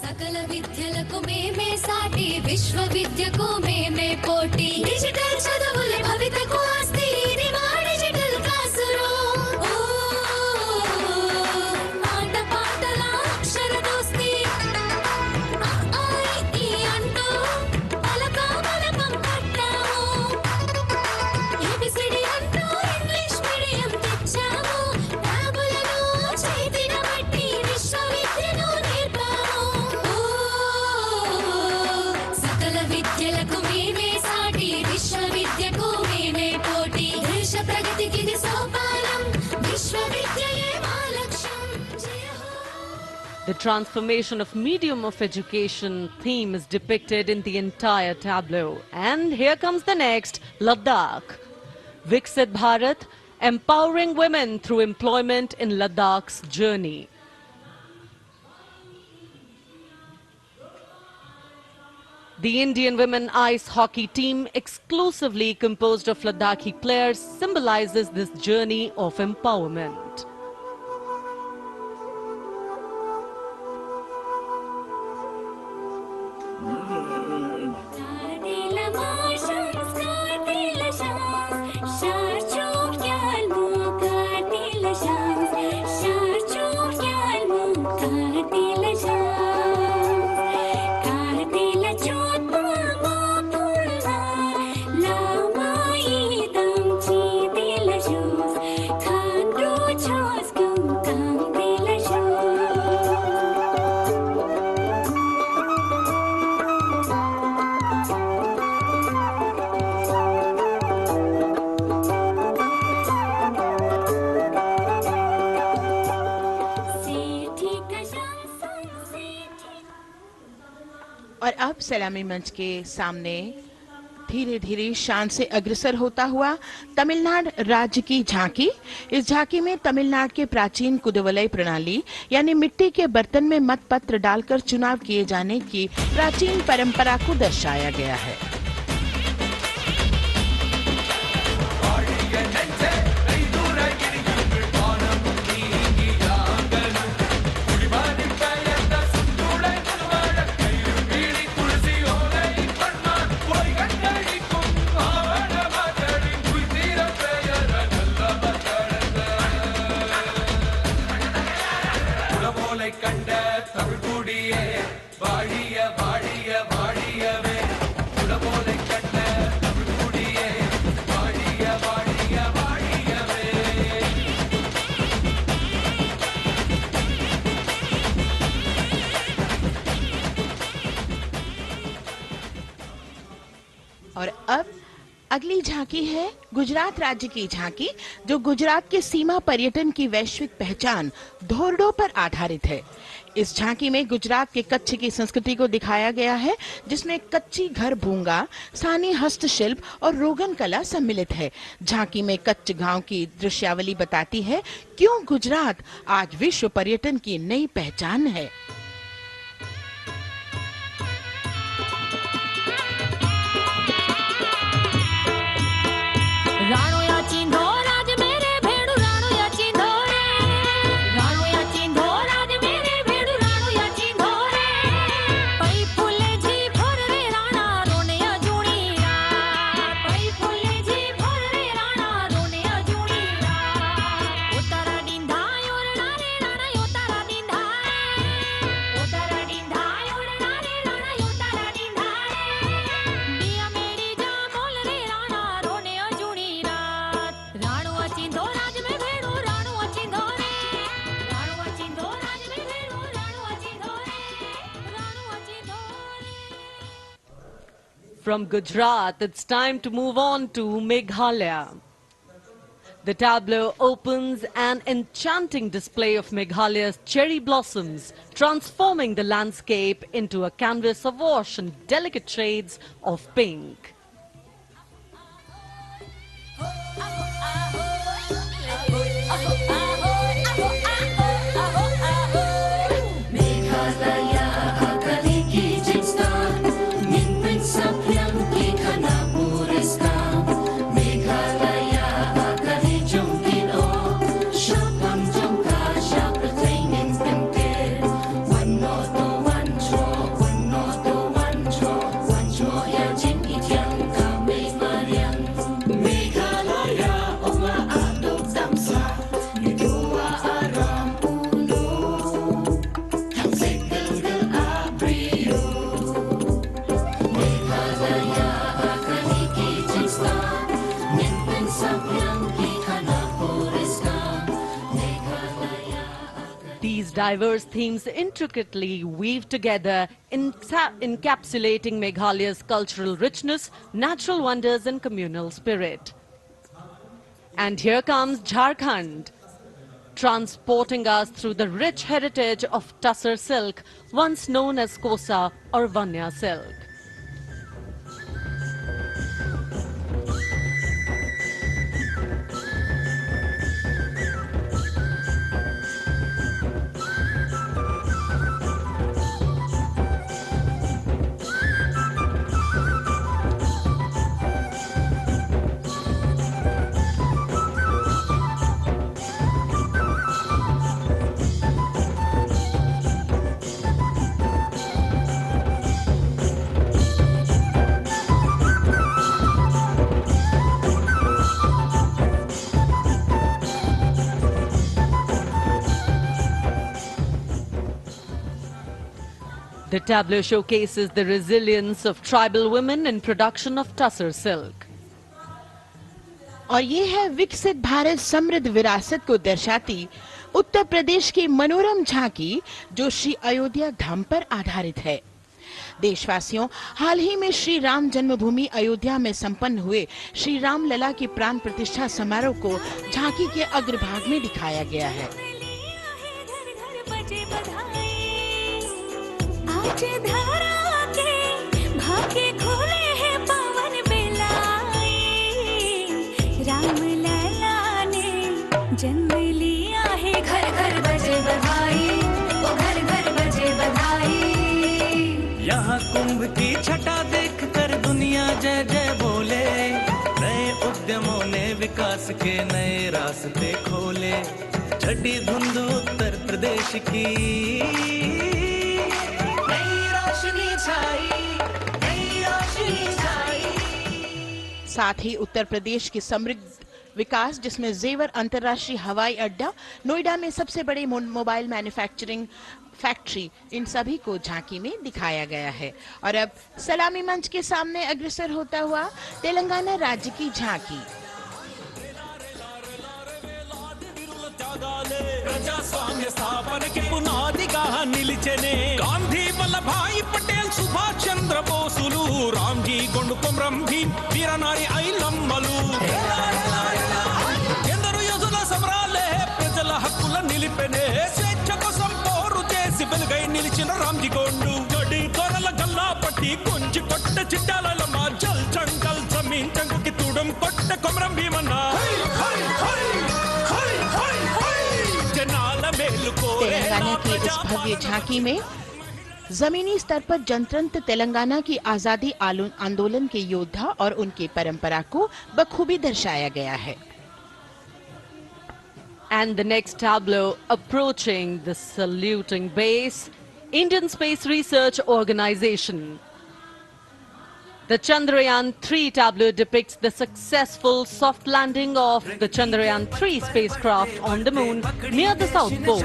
सकल विद्यలకు మేమే సాటి విశ్వ విద్యకు మేమే పోటీ డిజిటల్ చదువుల భవితకు ఆస్తి ఇది మా డిజిటల్ క్లాస్ రూమ్ ఆట పాటల అక్షర దోస్తి ఈ అంటూ పలక బలపం కట్టాము ఏబిసిడి అంటూ ఇంగ్లీష్ మీడియం తెచ్చాము ట్యాబులను చేతిన బట్టి విశ్వవిద్యను నేర్పాము సకల విద్యలకు మేమే సాటి విశ్వవిద్యకు మేమే పోటీ దేశ ప్రగతికి ఇది సోపానం విశ్వవిద్యయే మా లక్ష్యం జయ హో. The transformation of medium of education theme is depicted in the entire tableau. And here comes the next, Ladakh. Viksit Bharat, empowering women through employment in Ladakh's journey. The Indian women ice hockey team, exclusively composed of Ladakhi players, symbolizes this journey of empowerment. Stadila marshals, Stadila shans, Sharchuk yalmu, Stadila shans, Sharchuk yalmu, Stadila shans, Stadila chotma mapulha, Lama idam chidila shans, Khandru choskum Stadila shans. और अब सलामी मंच के सामने धीरे धीरे शान से अग्रसर होता हुआ तमिलनाडु राज्य की झांकी। इस झांकी में तमिलनाडु के प्राचीन कुदवलय प्रणाली यानी मिट्टी के बर्तन में मतपत्र डालकर चुनाव किए जाने की प्राचीन परंपरा को दर्शाया गया है। और अब अगली झांकी है गुजरात राज्य की झांकी, जो गुजरात के सीमा पर्यटन की वैश्विक पहचान धोरडो पर आधारित है। इस झांकी में गुजरात के कच्छ की संस्कृति को दिखाया गया है, जिसमें कच्ची घर भूंगा, स्थानीय हस्तशिल्प और रोगन कला सम्मिलित है। झांकी में कच्छ गांव की दृश्यावली बताती है क्यों गुजरात आज विश्व पर्यटन की नई पहचान है। राणो या चिंधो राज मेरे भेड़ू राणो या चिंधो रे राणो या चिंधो राज मेरे भेड़ू राणो या चिंधो रे पई फुले जी भर रे राणा रोने या जुणी रात पई फुले जी भर रे राणा रोने या जुणी रात उतारा डिंधा योरना रे राणा योतारा डिंधा उतारा डिंधा योरना रे राणा योतारा डिंधा दिया मेरी जा बोल रे राणा रोने या जुणी राणो अचिंधो राज में भेड़ो राणो अचिंधो रे राणो अचिंधो राज में भेड़ो राणो अचिंधो रे राणो अचिंधो रे। From Gujarat, it's time to move on to Meghalaya. The tableau opens an enchanting display of Meghalaya's cherry blossoms, transforming the landscape into a canvas awash in delicate shades of pink. Meghalaya कली की जिंदा These diverse themes intricately weave together, encapsulating Meghalaya's cultural richness, natural wonders and communal spirit. And here comes Jharkhand, transporting us through the rich heritage of Tussar silk, once known as Kosa or Vanya silk. The tableau showcases the resilience of tribal women in production of Tussar silk. और ये है विकसित भारत समृद्ध विरासत को दर्शाती उत्तर प्रदेश की मनोरम झांकी, जो श्री अयोध्या धाम पर आधारित है। देशवासियों, हाल ही में श्री राम जन्मभूमि अयोध्या में संपन्न हुए श्री राम लला की प्राण प्रतिष्ठा समारोह को झांकी के अग्रभाग में दिखाया गया है। आज धरा के भाग्य खोले हैं पवन बेलाए, राम लला ने जन्म लिया है, घर घर बजे बधाई, ओ घर घर बजे बधाई। यहाँ कुंभ की छटा देख कर दुनिया जय जय बोले, नए उद्यमों ने विकास के नए रास्ते खोले। छठी धुंध उत्तर प्रदेश की साथ ही उत्तर प्रदेश की समृद्ध विकास, जिसमें जेवर अंतर्राष्ट्रीय हवाई अड्डा, नोएडा में सबसे बड़े मोबाइल मैन्युफैक्चरिंग फैक्ट्री, इन सभी को झांकी में दिखाया गया है। और अब सलामी मंच के सामने अग्रसर होता हुआ तेलंगाना राज्य की झांकी। ప్రజాస్వామ్య స్థాపనకి పునాదిగా నిలిచెనే గాంధీ వల్లభాయ్ పటేల్ సుభాష్ చంద్ర బోసులు రామ్జీ గొండు కొమరం భీం వీరనారి ఐలమ్మలు ఎందరో యోధుల సమరాలే ప్రజల హక్కుల నిలిపెనే స్వేచ్ఛ కోసం పోరు చేసి వెలుగై నిలిచిన రామ్జీ గొండు గడి కొరల గల్లా పట్టి కొంచి కొట్ట చిట్టాలమ్మ జల్ జంగల్ జమీన్ జంగుకి తూడం కొట్ట కొమరం భీమన్న तेलंगाना की इस भव्य झांकी में जमीनी स्तर पर जनतंत्र तेलंगाना की आजादी आंदोलन के योद्धा और उनकी परंपरा को बखूबी दर्शाया गया है। And the next tableau approaching the saluting base, Indian Space Research Organization. The Chandrayaan-3 tableau depicts the successful soft landing of the Chandrayaan-3 spacecraft on the moon near the South Pole.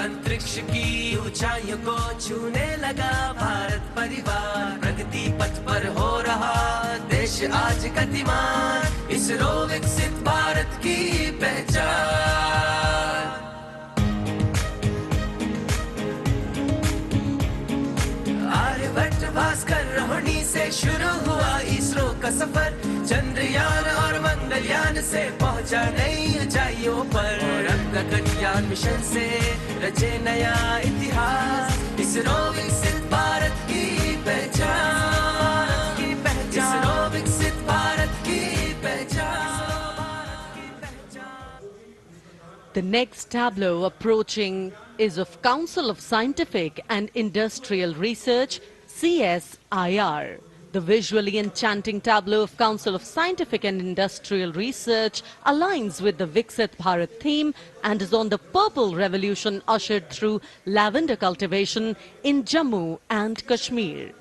अंतरिक्ष की ऊंचाइयों को छूने लगा भारत परिवार, प्रगति पथ पर हो रहा देश आज गतिमान, इसरो विकसित भारत की पहचान। आर्यभट्ट भास्कर रोहिणी से शुरू हुआ इसरो का सफर, चंद्रयान और मंगलयान से पहुंचा नई ऊंचाइयों पर, अब गगनयान मिशन से रचे नया इतिहास, इसरो विकसित भारत की पहचान, इसरो विकसित भारत की पहचान। The next tableau approaching is of Council of Scientific and Industrial Research, CSIR. The visually enchanting tableau of Council of Scientific and Industrial Research aligns with the Viksit Bharat theme and is on the Purple Revolution ushered through lavender cultivation in Jammu and Kashmir.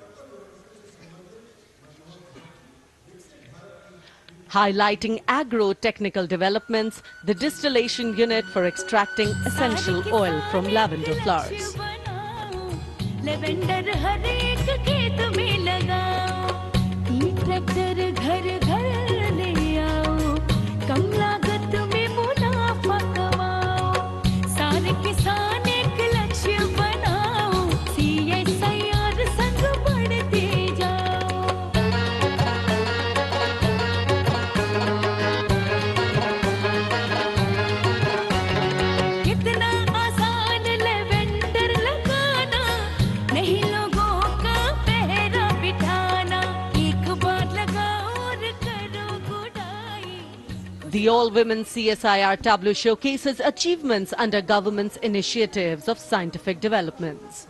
Highlighting agro-technical developments, the distillation unit for extracting essential oil from lavender flowers. Lavender हर एक खेत में लगाओ, ई tractor घर घर ले आओ, कम लागत में मुनाफा कमाओ, सारे किसान एक The all-women CSIR tableau showcases achievements under government's initiatives of scientific developments.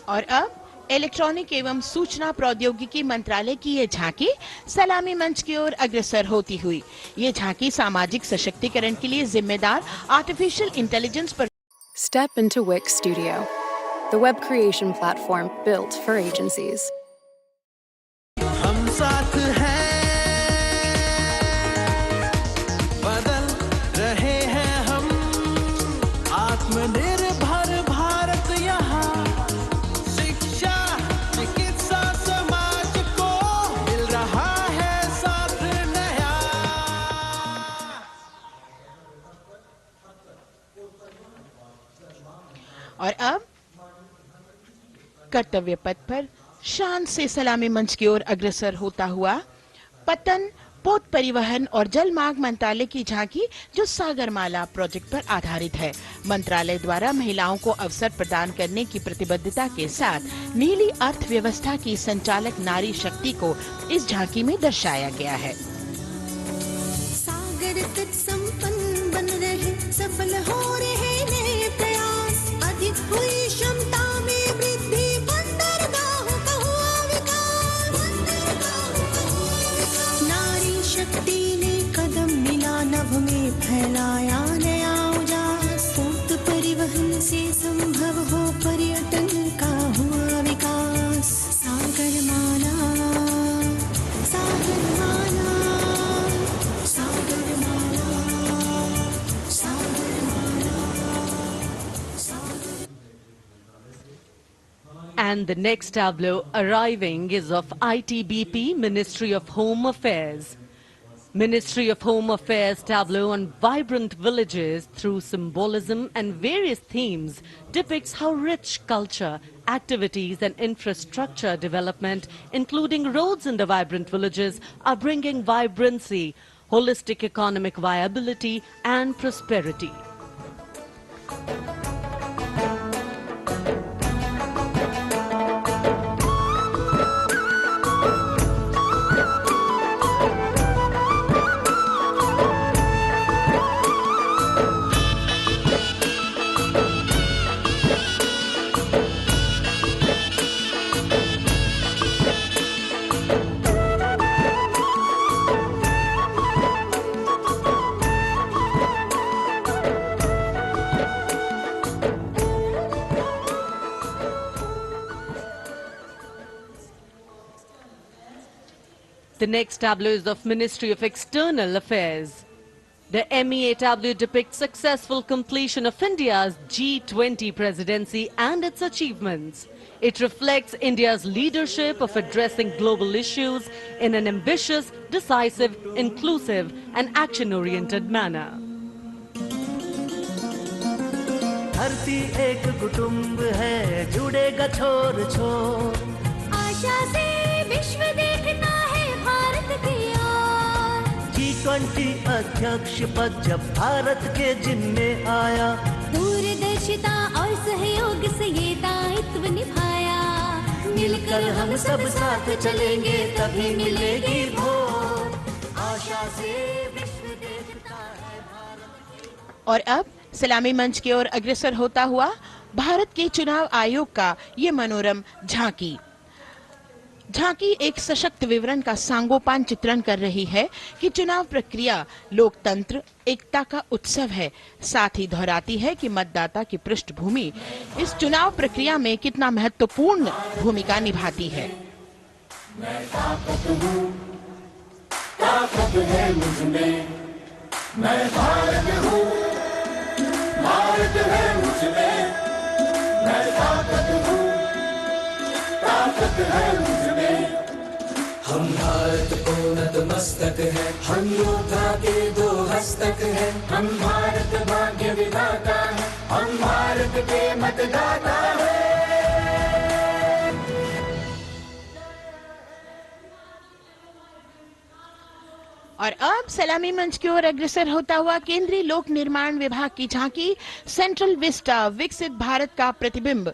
और अब इलेक्ट्रॉनिक एवं सूचना प्रौद्योगिकी मंत्रालय की ये झांकी सलामी मंच की ओर अग्रसर होती हुई। ये झांकी सामाजिक सशक्तिकरण के लिए जिम्मेदार आर्टिफिशियल इंटेलिजेंस पर Step into Wix Studio, the web creation platform built for agencies. हम साथ हैं, बदल रहे हैं हम, आत्मनिर्भर भारत यहाँ, शिक्षा चिकित्सा समाज को मिल रहा है साथ नया। और अब कर्तव्य पथ पर शान से सलामी मंच की ओर अग्रसर होता हुआ पतन पोत परिवहन और जल मार्ग मंत्रालय की झांकी जो सागरमाला प्रोजेक्ट पर आधारित है। मंत्रालय द्वारा महिलाओं को अवसर प्रदान करने की प्रतिबद्धता के साथ नीली अर्थव्यवस्था की संचालक नारी शक्ति को इस झांकी में दर्शाया गया है। सागर तट संपन्न बन रहे, सफल हो रहे नए प्रयास, अधिक हुई क्षमता में वृद्धि, बंदरगाहों का हुआ विकास, नारी शक्ति ने कदम मिला नभ में फैलाया नया उजास, पोत परिवहन से संभव हो पर्यटन का हुआ विकास, Sagarmala Sagarmala And the next tableau arriving is of ITBP, Ministry of Home Affairs. Ministry of Home Affairs tableau on vibrant villages through symbolism and various themes depicts how rich culture, activities and infrastructure development, including roads in the vibrant villages, are bringing vibrancy, holistic economic viability and prosperity. The next tableau is of Ministry of External Affairs. The MEA tableau depicts successful completion of India's G20 presidency and its achievements. It reflects India's leadership of addressing global issues in an ambitious, decisive, inclusive and action-oriented manner. धरती एक कुटुंब है, जुड़ेगा छोर छोर, आशा से विश्व देखता है भारत की ओर, G20 अध्यक्ष पद जब भारत के जिम्मे आया, दूरदर्शिता और सहयोग से ये दायित्व निभाया, मिलकर हम सब साथ चलेंगे तभी मिलेगी भोर, आशा से विश्व देखता है भारत। और अब सलामी मंच की ओर अग्रसर होता हुआ भारत के चुनाव आयोग का ये मनोरम झांकी एक सशक्त विवरण का सांगोपान चित्रण कर रही है कि चुनाव प्रक्रिया लोकतंत्र एकता का उत्सव है। साथ ही दोहराती है कि मतदाता की पृष्ठभूमि इस चुनाव प्रक्रिया में कितना महत्वपूर्ण भूमिका निभाती है। मैं ताकत है मुझ में, मैं भारत हूँ, भारत है मुझ में, मैं ताकत हूँ, ताकत है मुझ में। हम भारत को नतमस्तक है, हम योद्धा के दो हस्तक है, हम भारत भाग्य विधाता है, हम भारत के मतदाता है। और अब सलामी मंच की ओर अग्रसर होता हुआ केंद्रीय लोक निर्माण विभाग की झांकी सेंट्रल विस्टा विकसित भारत का प्रतिबिंब।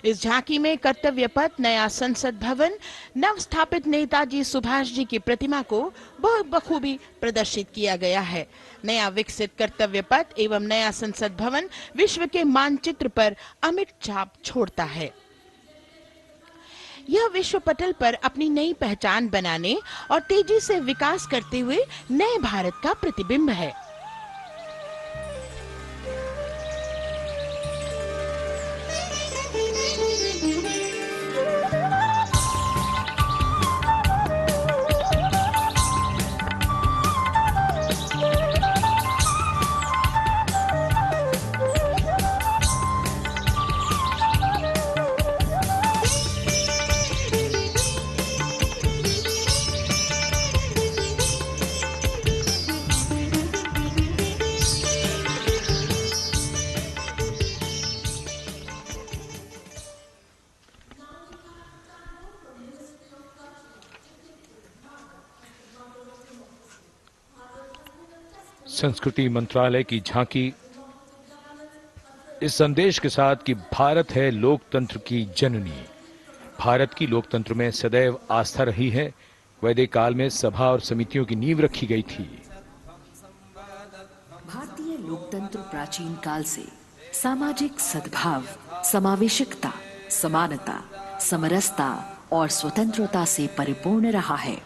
इस झांकी में कर्तव्य पथ, नया संसद भवन, नव स्थापित नेताजी सुभाष जी की प्रतिमा को बहुत बखूबी प्रदर्शित किया गया है। नया विकसित कर्तव्य पथ एवं नया संसद भवन विश्व के मानचित्र पर अमिट छाप छोड़ता है। यह विश्व पटल पर अपनी नई पहचान बनाने और तेजी से विकास करते हुए नए भारत का प्रतिबिंब है। संस्कृति मंत्रालय की झांकी इस संदेश के साथ कि भारत है लोकतंत्र की जननी। भारत की लोकतंत्र में सदैव आस्था रही है। वैदिक काल में सभा और समितियों की नींव रखी गई थी। भारतीय लोकतंत्र प्राचीन काल से सामाजिक सद्भाव, समावेशकता, समानता, समरसता और स्वतंत्रता से परिपूर्ण रहा है।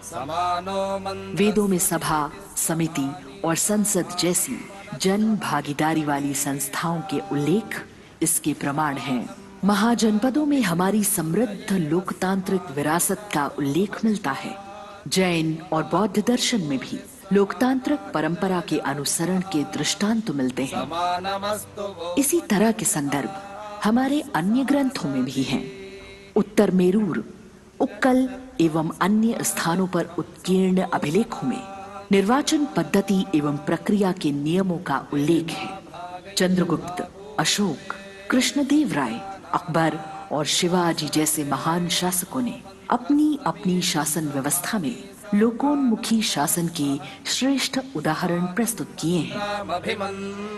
वेदों में सभा, समिति और संसद जैसी जन भागीदारी वाली संस्थाओं के उल्लेख इसके प्रमाण हैं। महाजनपदों में हमारी समृद्ध लोकतांत्रिक विरासत का उल्लेख मिलता है। जैन और बौद्ध दर्शन में भी लोकतांत्रिक परंपरा के अनुसरण के दृष्टांत मिलते हैं। इसी तरह के संदर्भ हमारे अन्य ग्रंथों में भी हैं। उत्तर मेरूर, उक्कल एवं अन्य स्थानों पर उत्कीर्ण अभिलेखों में निर्वाचन पद्धति एवं प्रक्रिया के नियमों का उल्लेख है। चंद्रगुप्त, अशोक, कृष्णदेव राय, अकबर और शिवाजी जैसे महान शासकों ने अपनी अपनी शासन व्यवस्था में लोकोन्मुखी शासन के श्रेष्ठ उदाहरण प्रस्तुत किए हैं।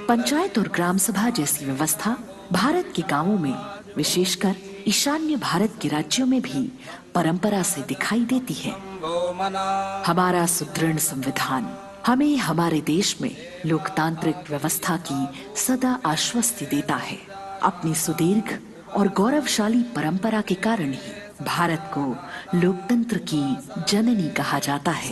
पंचायत और ग्राम सभा जैसी व्यवस्था भारत के गांवों में, विशेषकर ईशान्य भारत के राज्यों में भी परंपरा से दिखाई देती है। हमारा सुदृढ़ संविधान हमें हमारे देश में लोकतांत्रिक व्यवस्था की सदा आश्वस्ति देता है। अपनी सुदीर्घ और गौरवशाली परंपरा के कारण ही भारत को लोकतंत्र की जननी कहा जाता है।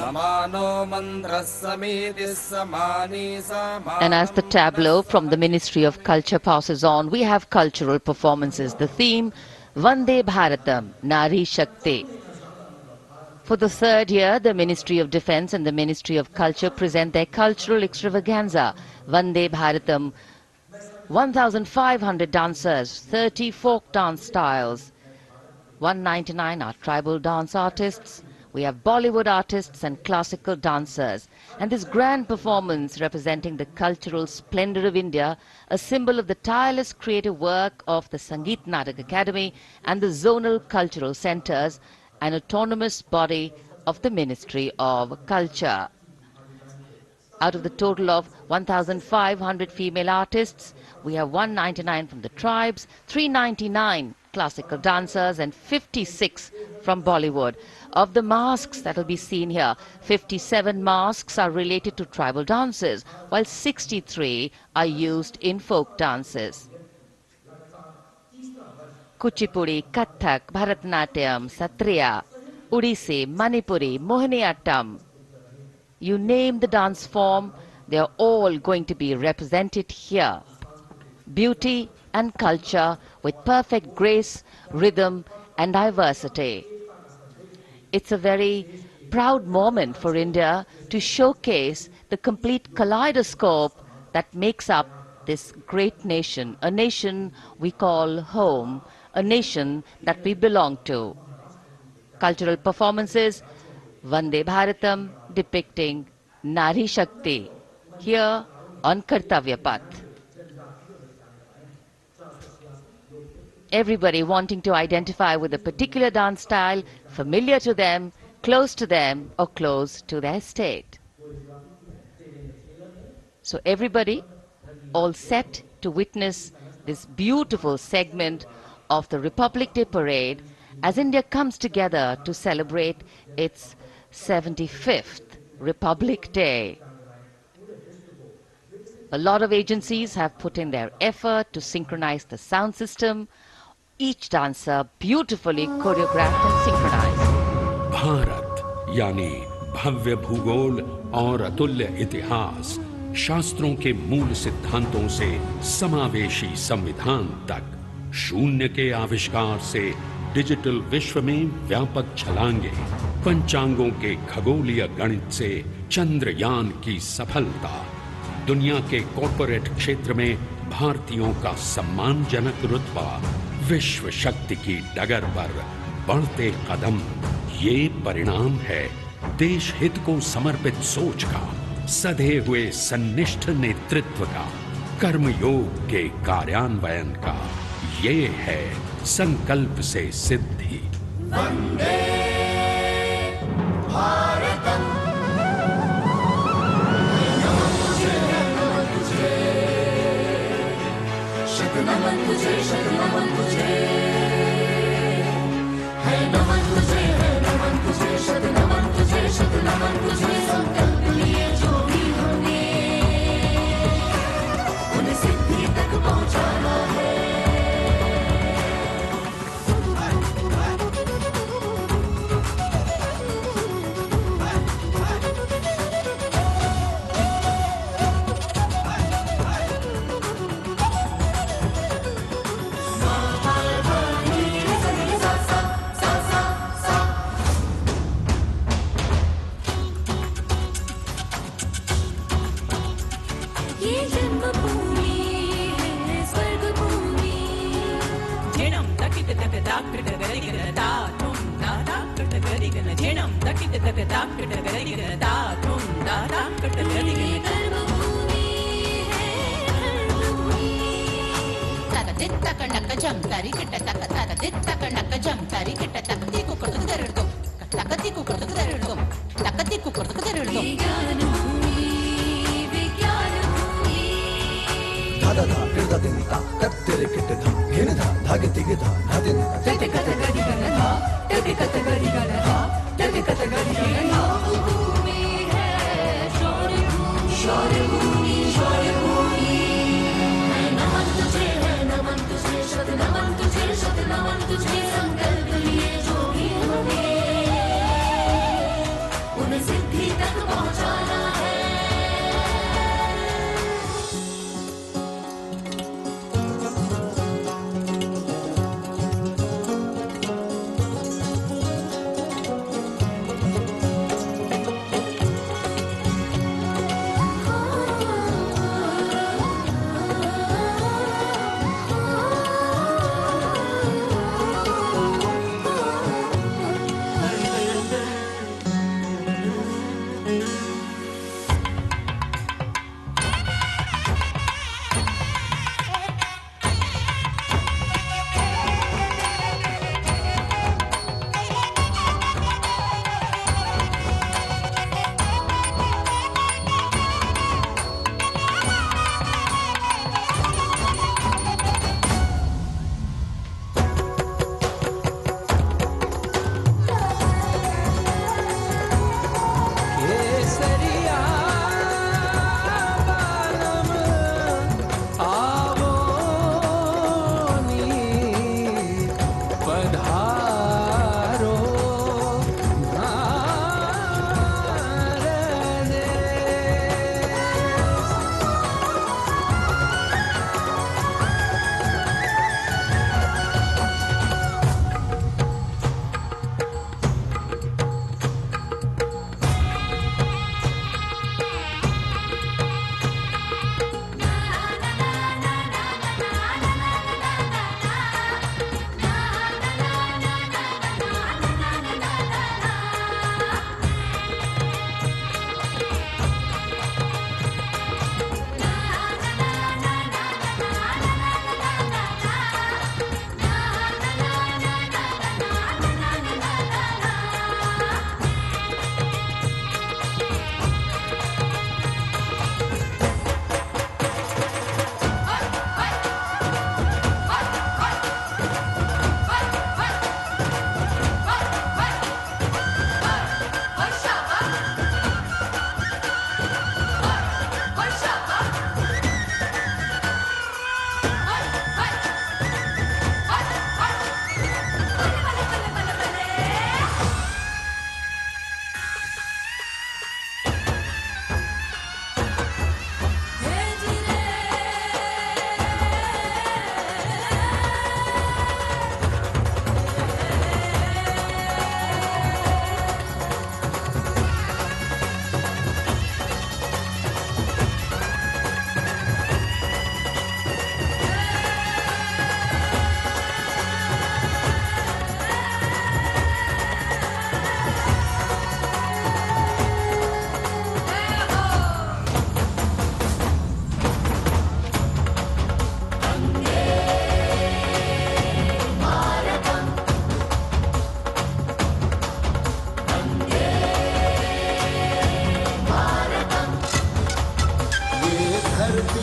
And as the tableau from the Ministry of Culture passes on, we have cultural performances. The theme, Vande Bharatam, Nari Shakti. For the third year, the Ministry of Defence and the Ministry of Culture present their cultural extravaganza, Vande Bharatam. 1,500 dancers, 30 folk dance styles, 199 are tribal dance artists. We have Bollywood artists and classical dancers. And this grand performance representing the cultural splendor of India, a symbol of the tireless creative work of the Sangeet Natak Academy and the zonal cultural centers, an autonomous body of the Ministry of Culture. Out of the total of 1,500 female artists, we have 199 from the tribes, 399 classical dancers and 56 from Bollywood. Of the masks that will be seen here, 57 masks are related to tribal dances, while 63 are used in folk dances. Kuchipudi, Kathak, Bharatanatyam, Satriya, Odissi, Manipuri, Mohiniyattam. You name the dance form, they are all going to be represented here. Beauty and culture with perfect grace, rhythm and diversity. It's a very proud moment for India to showcase the complete kaleidoscope that makes up this great nation, a nation we call home, a nation that we belong to. Cultural performances, Vande Bharatam, depicting Nari Shakti, here on Kartavya Path. Everybody wanting to identify with a particular dance style, familiar to them, or close to their state. So everybody all set to witness this beautiful segment of the Republic Day parade as India comes together to celebrate its 75th Republic Day. A lot of agencies have put in their effort to synchronize the sound system. Each dancer beautifully choreographed and synchronized. Bharat यानी भव्य भूगोल और अतुल्य इतिहास, शास्त्रों के मूल सिद्धांतों से समावेशी संविधान तक, शून्य के आविष्कार से डिजिटल विश्व में व्यापक छलांगे, पंचांगों के खगोलीय गणित से चंद्रयान की सफलता, दुनिया के कॉर्पोरेट क्षेत्र में भारतीयों का सम्मानजनक रुतबा, विश्व शक्ति की डगर पर बढ़ते कदम, ये परिणाम है देश हित को समर्पित सोच का, सधे हुए सन्निष्ठ नेतृत्व का, कर्मयोग के कार्यान्वयन का। ये है संकल्प से सिद्धि। वंदे भारतम। नमन तुझे, शत नमन तुझे, है नमन तुझे, है नमन तुझे, शत नमन तुझे, शत नमन तुझे। संकल्प लिए जो भी हमने उन्हें सिद्धि तक पहुंचाना है।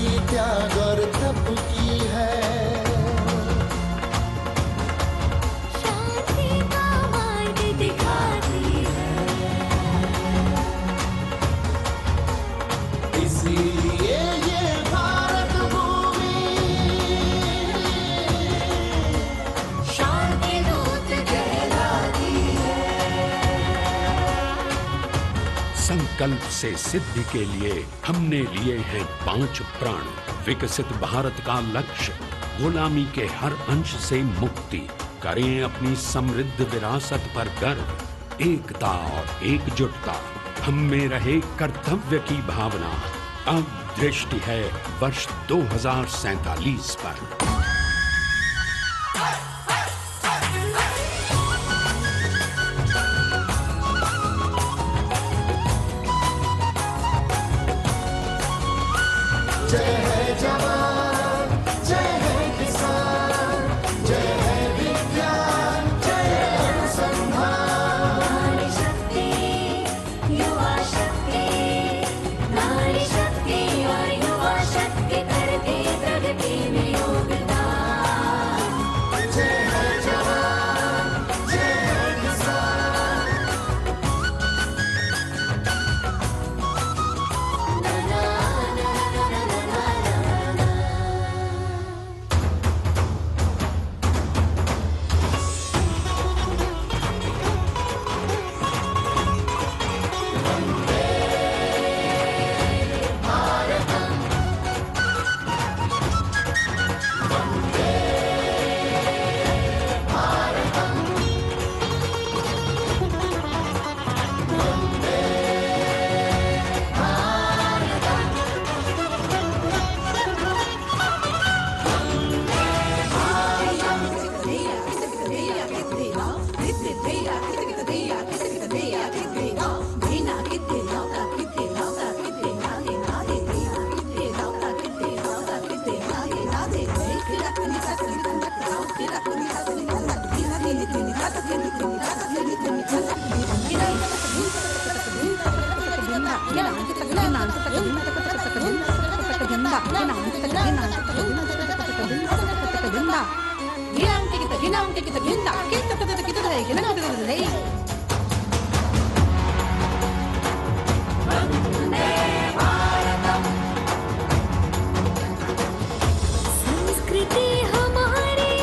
की त्याग और तप की है, शांति का मार्ग दिखाती है, इसीलिए ये भारत भूमि शांति दूत कहलाती है। संकल्प से सिद्धि के लिए हमने लिए हैं 5 प्राण। विकसित भारत का लक्ष्य, गुलामी के हर अंश से मुक्ति। करें अपनी समृद्ध विरासत पर गर्व। एकता और एकजुटता, हम में रहे कर्तव्य की भावना। अब दृष्टि है वर्ष 2047 पर। जय है जवान, जय है किसान, जय है विज्ञान, जय है अनुसंधान। नारी शक्ति, युवा शक्ति, नारी शक्ति और युवा शक्ति करते प्रगति में योगदान। जय है जवान, जय है किसान। संस्कृति हमारी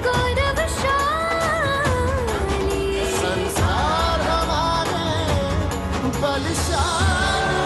गौरवशाली, संसार हमारे बलशाली।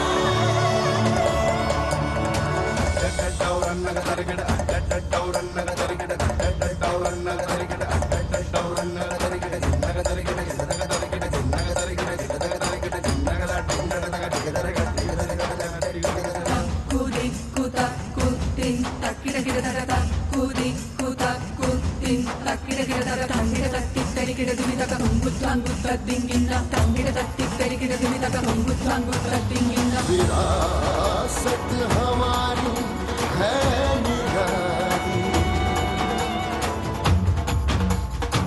विरासत हमारी है निराली,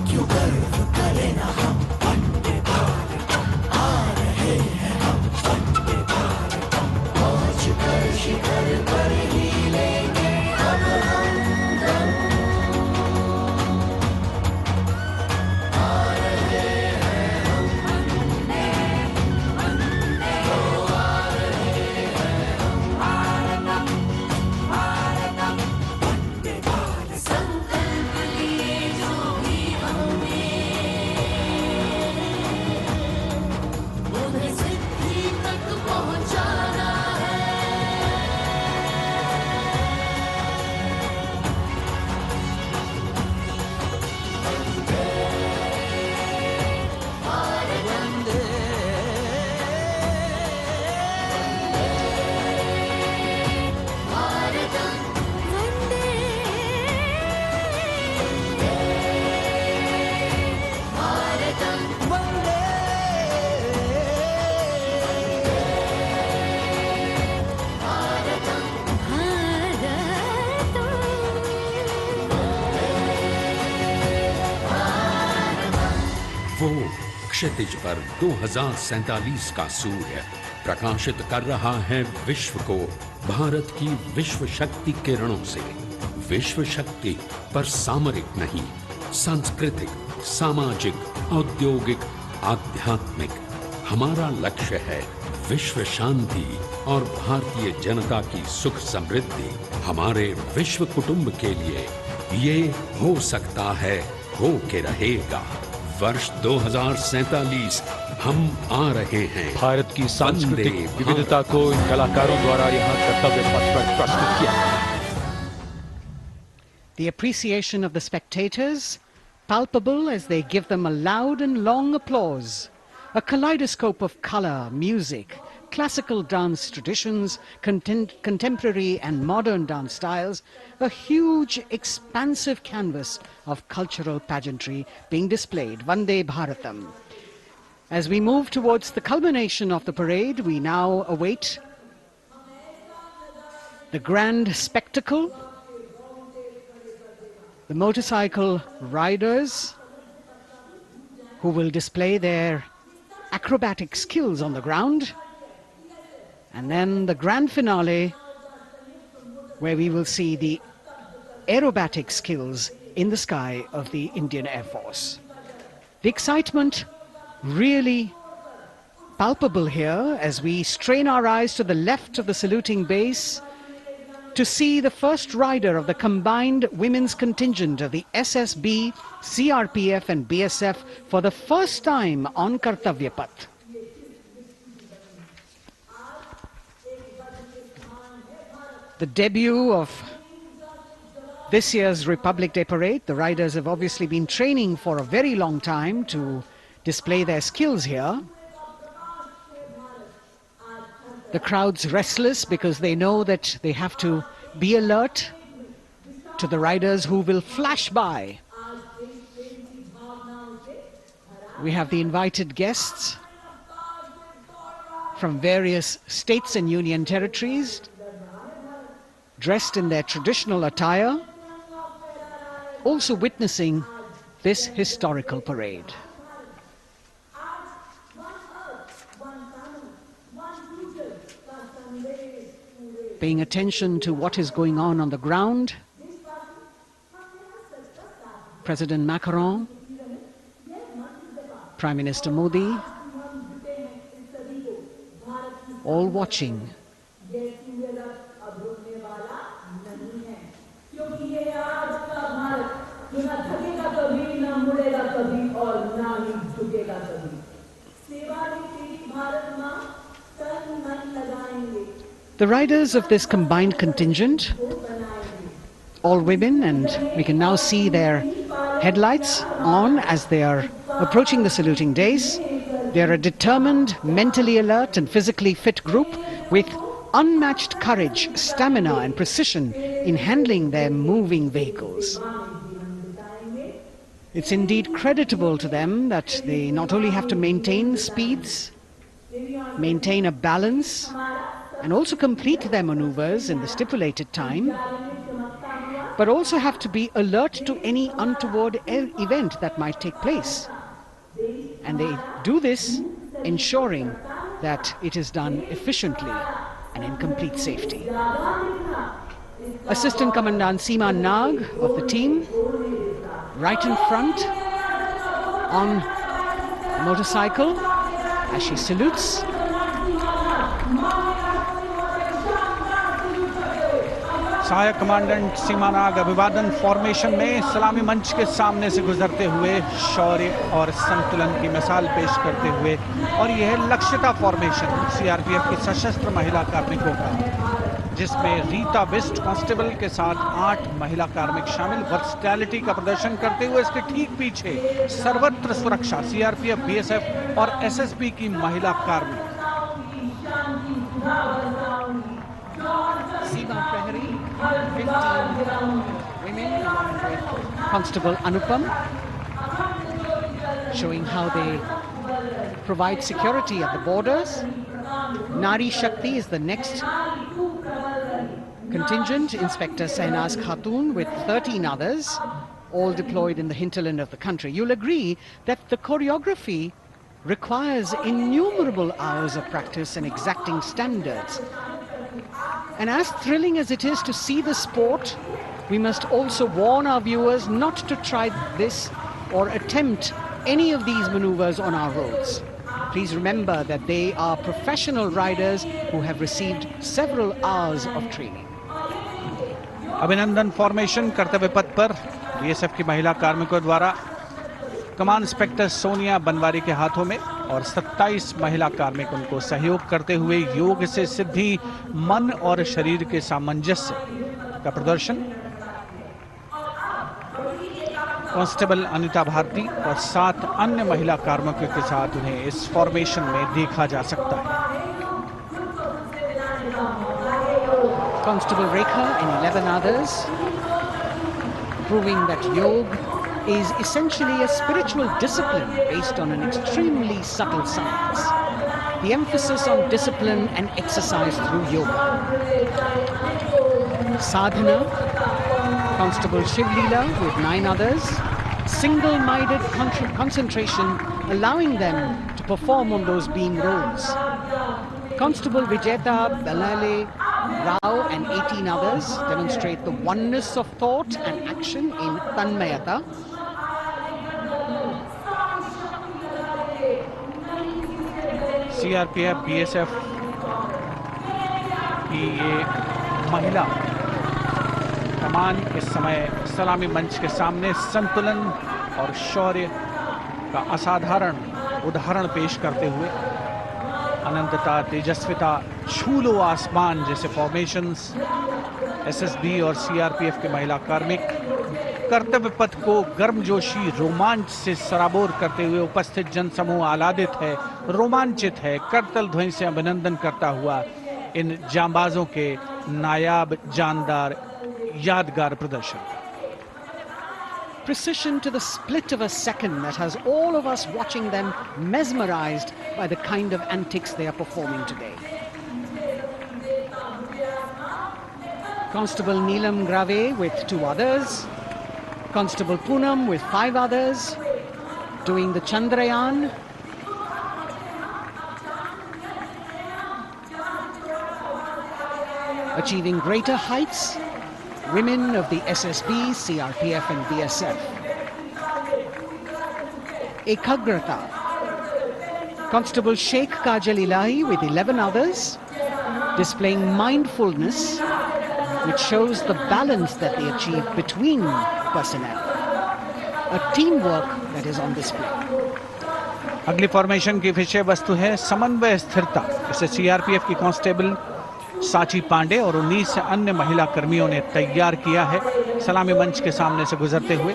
क्यों गर्व करें ना हम वंदे भारतम, आ रहे हैं हम वंदे भारतम। पहुंच कर शिखर पर ही लेंगे अब हम दम। आ रहे हैं हम वंदे, वंदे, आ रहे हैं हम भारतम, भारतम, वंदे भारतम। संकल्प लिए जो भी हमने, उन्हें सिद्धि तक पहुंचाना है। वो क्षितिज पर 2047 का सूर्य प्रकाशित कर रहा है विश्व को भारत की विश्व शक्ति किरणों से। विश्व शक्ति पर सामरिक नहीं, सांस्कृतिक, सामाजिक, औद्योगिक, आध्यात्मिक। हमारा लक्ष्य है विश्व शांति और भारतीय जनता की सुख समृद्धि। हमारे विश्व कुटुंब के लिए ये हो सकता है, हो के रहेगा। वर्ष 2047 हम आ रहे हैं। भारत की सांस्कृतिक विविधता को इन कलाकारों द्वारा यहाँ कर्तव्य पथ पर प्रस्तुत किया गया। The appreciation of the spectators, palpable as they give them a loud and long applause. A kaleidoscope of color, music, classical dance traditions, contemporary and modern dance styles, a huge, expansive canvas of cultural pageantry being displayed, Vande Bharatam. As we move towards the culmination of the parade, we now await the grand spectacle. The motorcycle riders who will display their acrobatic skills on the ground, and then the grand finale where we will see the aerobatic skills in the sky of the Indian Air Force. The excitement really palpable here as we strain our eyes to the left of the saluting base to see the first rider of the combined women's contingent of the SSB, CRPF and BSF for the first time on Kartavya Path. The debut of this year's Republic Day Parade. The riders have obviously been training for a very long time to display their skills here. The crowd's restless because they know that they have to be alert to the riders who will flash by. We have the invited guests from various states and union territories, dressed in their traditional attire, also witnessing this historical parade. Paying attention to what is going on the ground, President Macron, Prime Minister Modi, all watching. The riders of this combined contingent, all women, and we can now see their headlights on as they are approaching the saluting days. They are a determined, mentally alert and physically fit group with unmatched courage, stamina and precision in handling their moving vehicles. It's indeed creditable to them that they not only have to maintain speeds, maintain a balance, and also complete their maneuvers in the stipulated time, but also have to be alert to any untoward event that might take place. And they do this ensuring that it is done efficiently and in complete safety. Assistant Commandant Seema Nag of the team, right in front on a motorcycle as she salutes. सहायक commandant सीमा नाग अभिवादन formation में सलामी मंच के सामने से गुजरते हुए शौर्य और संतुलन की मिसाल पेश करते हुए, और यह लक्ष्यता फॉर्मेशन सीआरपीएफ की सशस्त्र महिला कार्मिकों का, जिसमें रीता बिस्ट कांस्टेबल के साथ 8 महिला कार्मिक शामिल वर्सटैलिटी का प्रदर्शन करते हुए इसके ठीक पीछे सर्वत्र सुरक्षा सीआरपीएफ, बीएसएफ और एसएसबी की महिला कार्मिक। Seema Prahari, 15 women along with Constable Anupam, showing how they provide security at the borders. Nari Shakti is the next contingent, Inspector Sainaz Khatun with 13 others, all deployed in the hinterland of the country. You'll agree that the choreography requires innumerable hours of practice and exacting standards. And as thrilling as it is to see the sport, we must also warn our viewers not to try this or attempt any of these maneuvers on our roads. Please remember that they are professional riders who have received several hours of training. अभिनंदन formation कर्तव्य पथ पर BSF की महिला कार्मिकों द्वारा कमान inspector Sonia Banwari के हाथों में और 27 महिला कार्मिक उनको सहयोग करते हुए योग से सिद्धि मन और शरीर के सामंजस्य का प्रदर्शन। कांस्टेबल अनिता भारती और 7 अन्य महिला कार्मिकों के साथ उन्हें इस फॉर्मेशन में देखा जा सकता है। Constable Rekha and 11 others, proving that yoga is essentially a spiritual discipline based on an extremely subtle science. The emphasis on discipline and exercise through yoga. Sadhana, Constable Shivlila with 9 others, single-minded concentration, allowing them to perform on those beam roles. Constable Vijeta Balale Rao and 18 others demonstrate the oneness of thought and action in Tanmayata. CRPF BSF की ये महिला कमान इस समय सलामी मंच के सामने संतुलन और शौर्य का असाधारण उदाहरण पेश करते हुए अनंतता, तेजस्विता, छू लो आसमान जैसे फॉर्मेशंस एसएसबी और सीआरपीएफ के महिला कार्मिक कर्तव्य पथ को गर्मजोशी रोमांच से सराबोर करते हुए उपस्थित जनसमूह आह्लादित है, रोमांचित है, करतल ध्वनि से अभिनंदन करता हुआ इन जांबाजों के नायाब, जानदार, यादगार प्रदर्शन। Precision to the split of a second that has all of us watching them mesmerized by the kind of antics they are performing today. Constable Neelam Grave with 2 others, Constable Poonam with 5 others, doing the Chandrayaan. Achieving greater heights, women of the SSB, CRPF and BSF. Ekagrata. Constable Sheikh Kajal Ilahi with 11 others, displaying mindfulness, which shows the balance that they achieve between personnel. A teamwork that is on display. अगली formation की विषय वस्तु है समन्वय स्थिरता। इसे CRPF की constable साची पांडे और 19 अन्य महिला कर्मियों ने तैयार किया है। सलामी मंच के सामने से गुजरते हुए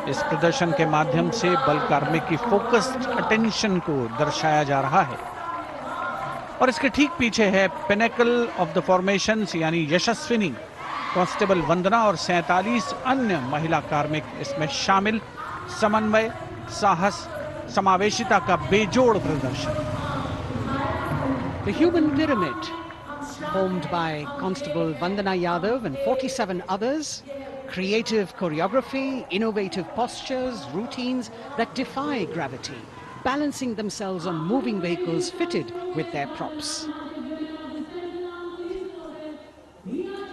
इस प्रदर्शन के माध्यम से बल कार्मिक की फोकस्ड अटेंशन को दर्शाया जा रहा है और इसके ठीक पीछे है पिनेकल ऑफ द फॉर्मेशंस यानी यशस्विनी कांस्टेबल वंदना और 47 अन्य महिला कार्मिक इसमें शामिल। समन्वय, साहस, समावेशिता का बेजोड़ प्रदर्शन। The human pyramid, formed by Constable Vandana Yadav and 47 others, creative choreography, innovative postures, routines that defy gravity, balancing themselves on moving vehicles fitted with their props.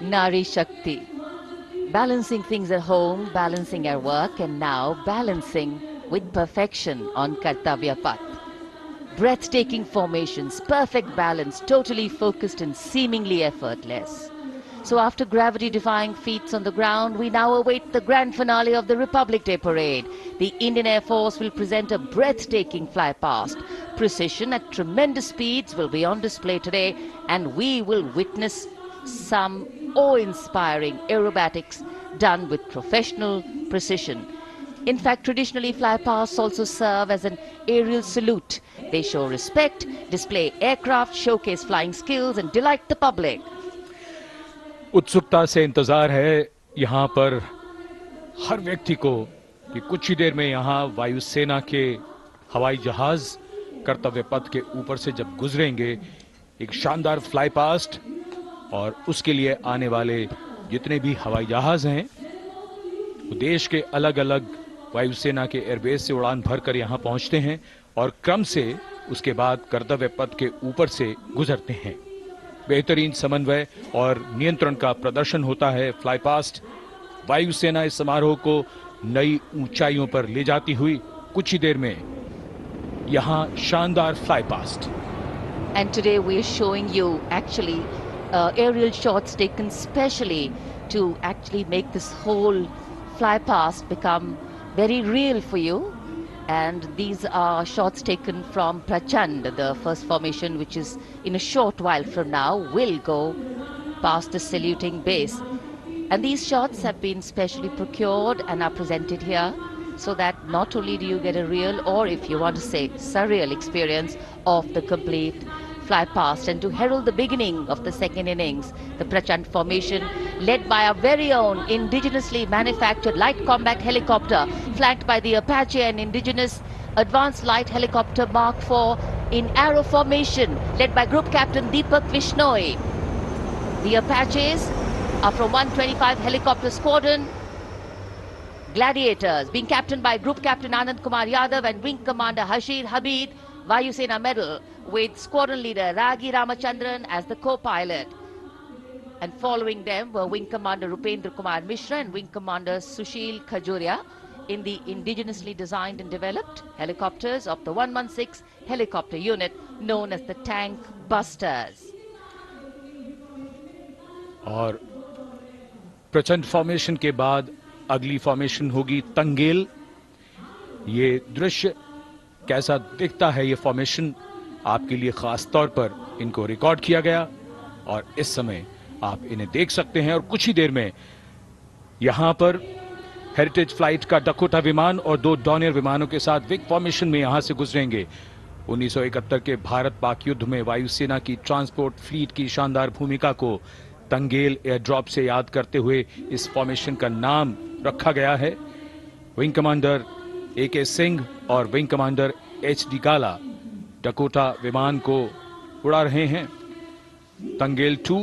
Nari Shakti, balancing things at home, balancing our work, and now balancing with perfection on Kartavya Path. Breathtaking formations, perfect balance, totally focused and seemingly effortless. So after gravity-defying feats on the ground, we now await the grand finale of the Republic Day Parade. The Indian Air Force will present a breathtaking fly-past. Precision at tremendous speeds will be on display today, and we will witness some awe-inspiring aerobatics done with professional precision. In fact, traditionally fly-pasts also serve as an aerial salute. They show respect, display aircraft, showcase flying skills and delight the public. उत्सुकता से इंतजार है यहाँ पर हर व्यक्ति को कि कुछ ही देर में यहाँ वायुसेना के हवाई जहाज कर्तव्य पथ के ऊपर से जब गुजरेंगे, एक शानदार फ्लाई पास्ट, और उसके लिए आने वाले जितने भी हवाई जहाज हैं वो देश के अलग अलग वायुसेना के एयरबेस से उड़ान भरकर यहाँ पहुँचते हैं और क्रम से उसके बाद कर्तव्य पथ के ऊपर से गुजरते हैं। बेहतरीन समन्वय और नियंत्रण का प्रदर्शन होता है। फ्लाई पास्ट वायुसेना इस समारोह को नई ऊंचाइयों पर ले जाती हुई कुछ ही देर में यहां शानदार fly past. And today we are showing you actually aerial shots taken specially to actually make this whole fly past become very real for you. And these are shots taken from Prachand, the first formation, which is in a short while from now will go past the saluting base. And these shots have been specially procured and are presented here so that not only do you get a real, or if you want to say surreal experience of the complete fly past, and to herald the beginning of the second innings, the Prachand formation led by our very own indigenously manufactured light combat helicopter flanked by the Apache and indigenous advanced light helicopter Mark IV in arrow formation led by Group Captain Deepak Vishnoi. The Apaches are from 125 Helicopter Squadron Gladiators, being captained by Group Captain Anand Kumar Yadav and Wing Commander Hashir Habib, Vayusena Medal, with Squadron Leader Ragi Ramachandran as the co-pilot. And following them were Wing Commander Rupendra Kumar Mishra and Wing Commander Sushil Khajuria in the indigenously designed and developed helicopters of the 116 helicopter unit known as the Tank Busters. और प्रचंड formation के बाद अगली formation होगी तंगेल। ये दृश्य कैसा दिखता है, ये फॉर्मेशन आपके लिए खास तौर पर इनको रिकॉर्ड किया गया और इस समय आप इन्हें देख सकते हैं। और कुछ ही देर में यहां पर हेरिटेज फ्लाइट का डकोटा विमान और 2 डॉनियर विमानों के साथ विग फॉर्मेशन में यहां से गुजरेंगे। 1971 के भारत पाक युद्ध में वायुसेना की ट्रांसपोर्ट फ्लीट की शानदार भूमिका को तंगेल एयर ड्रॉप से याद करते हुए इस फॉर्मेशन का नाम रखा गया है। विंग कमांडर AK सिंह और विंग कमांडर HD गाला डकोटा विमान को उड़ा रहे हैं। तंगेल 2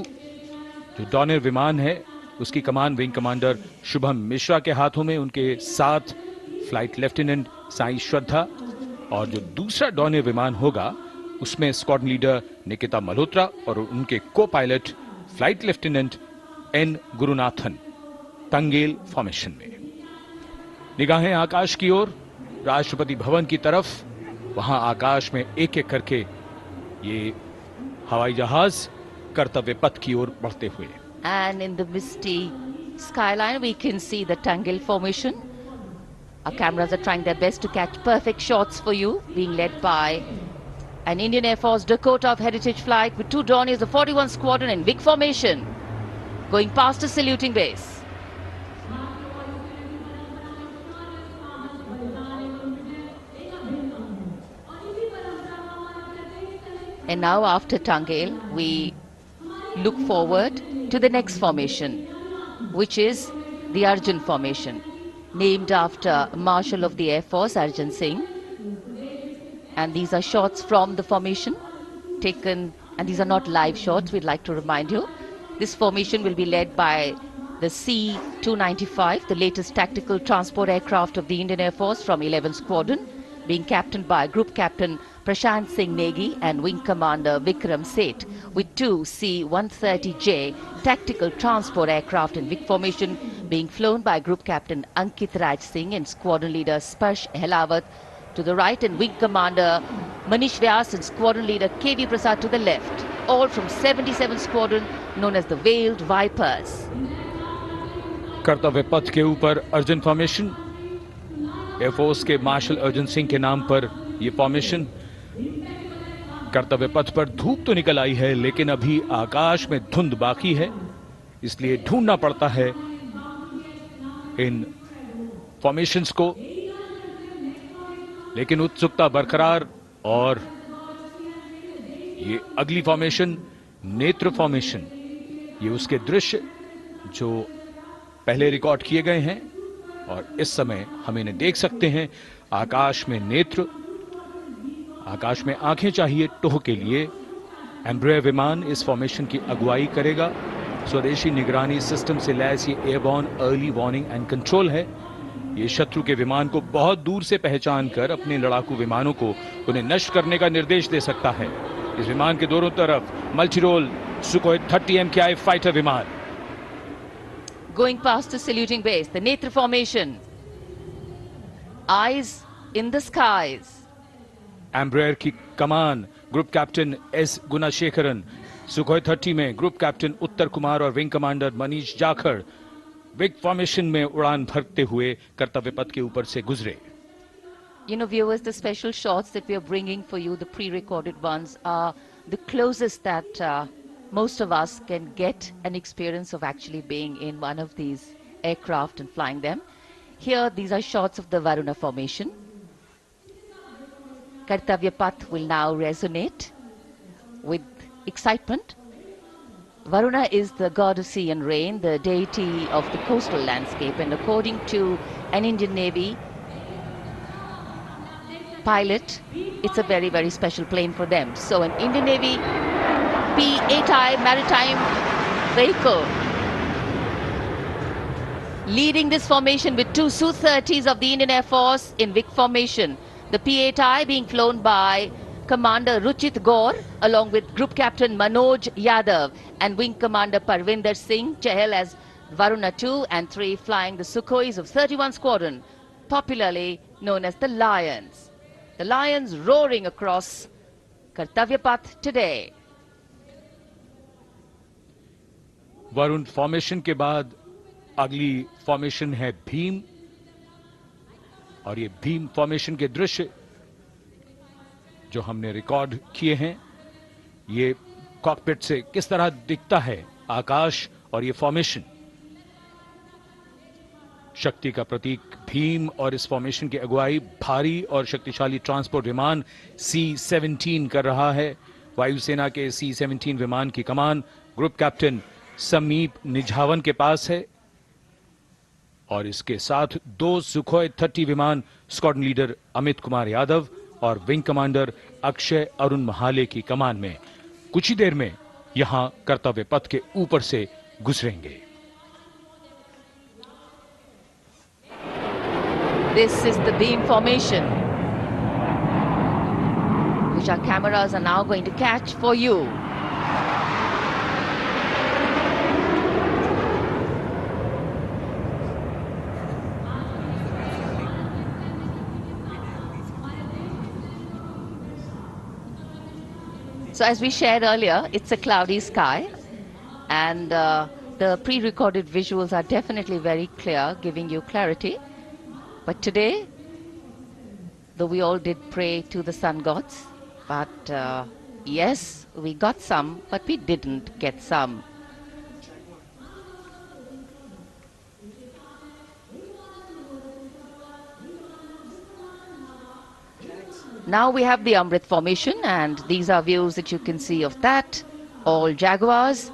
जो डॉनियर विमान है उसकी कमान विंग कमांडर शुभम मिश्रा के हाथों में, उनके साथ फ्लाइट लेफ्टिनेंट साई श्रद्धा, और जो दूसरा डॉनियर विमान होगा उसमें स्क्वाड्रन लीडर निकिता मल्होत्रा और उनके co pilot flight lieutenant N Gurunathan. Tangail formation में निगाहें आकाश की ओर, राष्ट्रपति भवन की तरफ। वहां आकाश में एक एक करके ये हवाई जहाज कर्तव्य पथ की ओर बढ़ते हुए। And in the misty skyline we can see the Tangel formation. Our cameras are trying their best to catch perfect shots for you, being led by an Indian Air Force Dakota of Heritage Flight with 2 Dorniers of 41 Squadron in big formation, going past a saluting base. And now after Tangel, we look forward to the next formation, which is the Arjun formation, named after Marshal of the Air Force Arjun Singh. And these are shots from the formation taken, and these are not live shots, we'd like to remind you. This formation will be led by the C-295, the latest tactical transport aircraft of the Indian Air Force from 11 Squadron, being captained by Group Captain Prashant Singh Negi and Wing Commander Vikram Seth, with 2 C-130J tactical transport aircraft in big formation being flown by Group Captain Ankit Raj Singh and Squadron Leader Sparsh Helawat to the right, and Wing Commander Manish Vyas and Squadron Leader KV Prasad to the left, all from 77 Squadron known as the Veiled Vipers. कर्तव्य पथ के ऊपर Arjun formation, air force के martial Arjun Singh के नाम पर यह formation. कर्तव्य पथ पर धूप तो निकल आई है लेकिन अभी आकाश में धुंध बाकी है, इसलिए ढूंढना पड़ता है इन फॉर्मेशंस को, लेकिन उत्सुकता बरकरार। और ये अगली फॉर्मेशन नेत्र फॉर्मेशन, ये उसके दृश्य जो पहले रिकॉर्ड किए गए हैं और इस समय हम इन्हें देख सकते हैं। आकाश में नेत्र, आकाश में आंखें चाहिए टोह के लिए। एम्ब्रेयर विमान इस फॉर्मेशन की अगुवाई करेगा। स्वदेशी निगरानी सिस्टम से लैस ये airborne early warning and control है। ये शत्रु के विमान को बहुत दूर से पहचान कर अपने लड़ाकू विमानों को उन्हें नष्ट करने का निर्देश दे सकता है। इस विमान के दोनों तरफ multi role Sukhoi 30 MKI fighter विमान. Going past the saluting base, the Netra formation. Eyes in the skies. Embraer की कमान group captain S Gunasekaran. Sukhoi 30 में ग्रुप कैप्टन उत्तर कुमार और wing commander Manish Jakhar vic formation में उड़ान भरते हुए कर्तव्य पथ के ऊपर से गुजरे. You know, viewers, the special shots that we are bringing for you, the pre-recorded ones, are the closest that most of us can get an experience of actually being in one of these aircraft and flying them. Here, these are shots of the Varuna formation. Kartavya Path will now resonate with excitement. Varuna is the god of sea and rain, the deity of the coastal landscape, and according to an Indian Navy pilot, it's a very, very special plane for them. So an Indian Navy P-8I maritime vehicle leading this formation with two Su-30s of the Indian Air Force in Vic formation. The P-8I being flown by Commander Ruchit Gaur along with Group Captain Manoj Yadav and Wing Commander Parvinder Singh Chahal as Varuna 2 and 3 flying the Sukhois of 31 Squadron, popularly known as the Lions. The Lions roaring across Kartavya Path today. Varun formation के बाद अगली formation है भीम, और ये Bhim formation के दृश्य जो हमने रिकॉर्ड किए हैं, ये कॉकपिट से किस तरह दिखता है आकाश और ये फॉर्मेशन. शक्ति का प्रतीक भीम और इस फॉर्मेशन की अगुवाई भारी और शक्तिशाली ट्रांसपोर्ट विमान C-17 कर रहा है. वायुसेना के C-17 विमान की कमान ग्रुप कैप्टन समीप निझावन के पास है और इसके साथ दो सुखोई 30 विमान स्क्वाड्रन लीडर अमित कुमार यादव और विंग कमांडर अक्षय अरुण महाले की कमान में कुछ ही देर में यहां कर्तव्य पथ के ऊपर से गुजरेंगे. This is the beam formation, which our cameras are now going to catch for you. So as we shared earlier, it's a cloudy sky, and the pre-recorded visuals are definitely very clear, giving you clarity. But today, though we all did pray to the sun gods, but yes, we got some, but we didn't get some. Now we have the Amrit formation, and these are views that you can see of that. All Jaguars.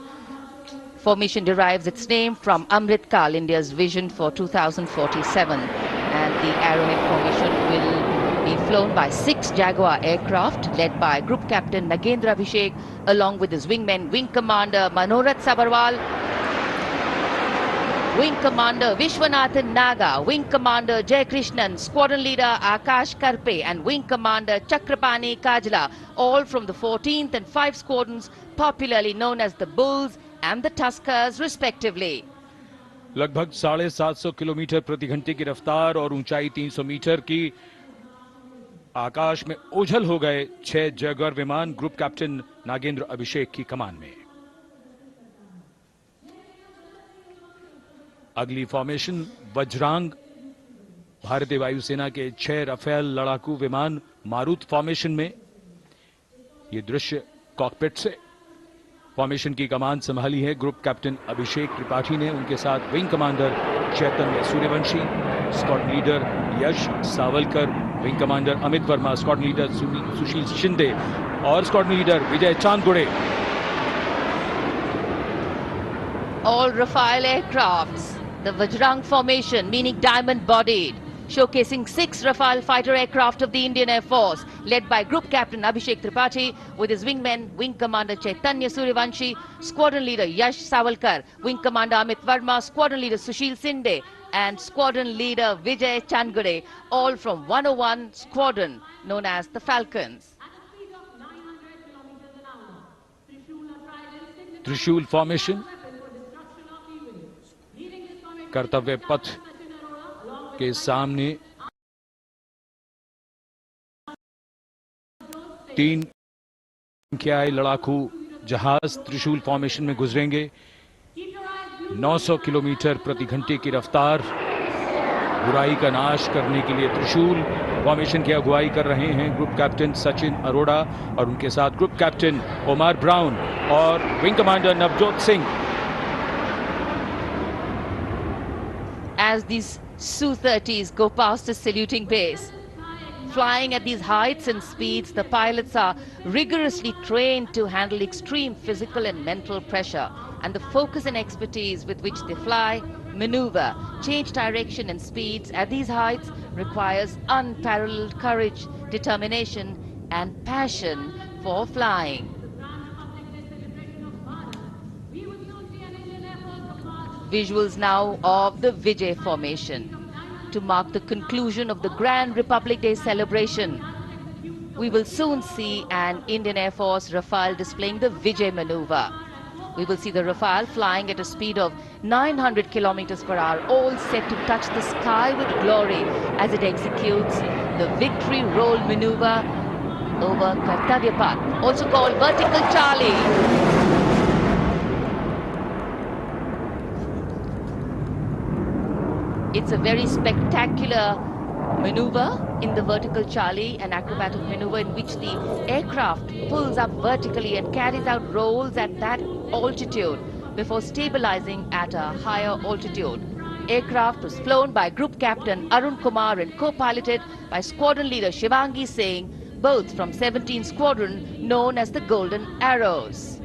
Formation derives its name from Amrit Kal, India's vision for 2047. And the Arrowhead formation will be flown by 6 Jaguar aircraft led by Group Captain Nagendra Abhishek along with his wingmen, Wing Commander Manorat Sabarwal, Wing Commander Vishwanathan Naga, Wing Commander Jay Krishnan, Squadron Leader Akash Karpe and Wing Commander Chakrapani Kajla, all from the 14th and 5 squadrons popularly known as the Bulls and the Tuskers respectively. लगभग 750 kilometre प्रति घंटे की रफ्तार और ऊंचाई 300 metre की आकाश में ओझल हो गए 6 जैगुआर विमान ग्रुप कैप्टन नागेंद्र अभिषेक की कमान में. अगली फॉर्मेशन वज्रांग, भारतीय वायुसेना के 6 राफेल लड़ाकू विमान मारुत फॉर्मेशन में. ये दृश्य कॉकपिट से. फॉर्मेशन की कमान संभाली है ग्रुप कैप्टन अभिषेक त्रिपाठी ने, उनके साथ wing commander Chaitanya Suryavanshi, squadron leader Yash Savalkar, wing commander Amit Verma, squadron leader Sushil Shinde और squadron leader Vijay Chandgude. All Rafale aircrafts, the Vajrang formation, meaning diamond-bodied, showcasing 6 Rafale fighter aircraft of the Indian Air Force, led by Group Captain Abhishek Tripathi with his wingmen, Wing Commander Chaitanya Suryavanshi, Squadron Leader Yash Savalkar, Wing Commander Amit Verma, Squadron Leader Sushil Sinde, and Squadron Leader Vijay Chandgade, all from 101 Squadron, known as the Falcons. त्रिशूल formation, कर्तव्य पथ के सामने 3 संख्याएं लड़ाकू जहाज त्रिशूल formation में गुजरेंगे। 900 किलोमीटर प्रति घंटे की रफ्तार, बुराई का नाश करने के लिए त्रिशूल फॉर्मेशन की अगुवाई कर रहे हैं ग्रुप कैप्टन सचिन अरोड़ा और उनके साथ ग्रुप कैप्टन ओमार ब्राउन और wing commander Navjot Singh. As these Su-30s go past the saluting base, flying at these heights and speeds, the pilots are rigorously trained to handle extreme physical and mental pressure, and the focus and expertise with which they fly, maneuver, change direction and speeds at these heights requires unparalleled courage, determination and passion for flying. Visuals now of the Vijay formation to mark the conclusion of the Grand Republic Day celebration. We will soon see an Indian Air Force Rafale displaying the Vijay maneuver. We will see the Rafale flying at a speed of 900 kilometers per hour, all set to touch the sky with glory as it executes the victory roll maneuver over Kartavya Path, also called Vertical Charlie. It's a very spectacular maneuver in the Vertical Charlie, an acrobatic maneuver in which the aircraft pulls up vertically and carries out rolls at that altitude before stabilizing at a higher altitude. Aircraft was flown by Group Captain Arun Kumar and co-piloted by Squadron Leader Shivangi Singh, both from 17th Squadron known as the Golden Arrows.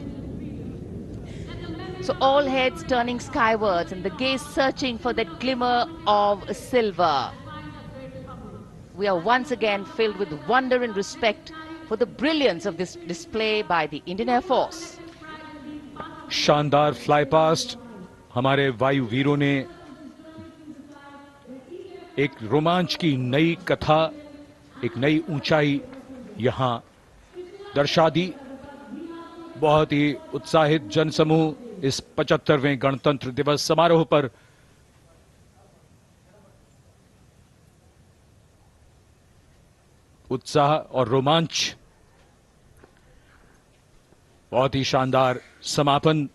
So all heads turning skywards and the gaze searching for that glimmer of silver. We are once again filled with wonder and respect for the brilliance of this display by the Indian Air Force. शानदार fly past हमारे वायु वीरों ने एक रोमांच की नई कथा, एक नई ऊंचाई यहां दर्शा दी। बहुत ही उत्साहित जनसमूह इस 75वें गणतंत्र दिवस समारोह पर उत्साह और रोमांच, बहुत ही शानदार समापन,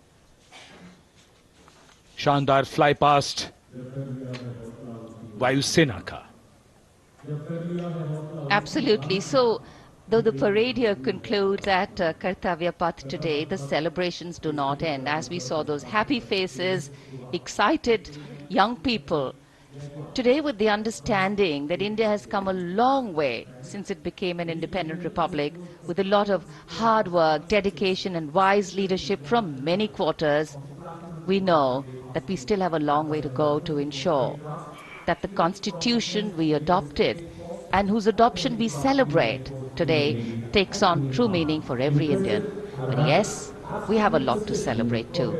शानदार फ्लाई पास्ट वायुसेना का। Absolutely. So, though the parade here concludes at Kartavya Path today, the celebrations do not end. As we saw those happy faces, excited young people, today with the understanding that India has come a long way since it became an independent republic, with a lot of hard work, dedication and wise leadership from many quarters, we know that we still have a long way to go to ensure that the constitution we adopted and whose adoption we celebrate today takes on true meaning for every Indian. But yes, we have a lot to celebrate too.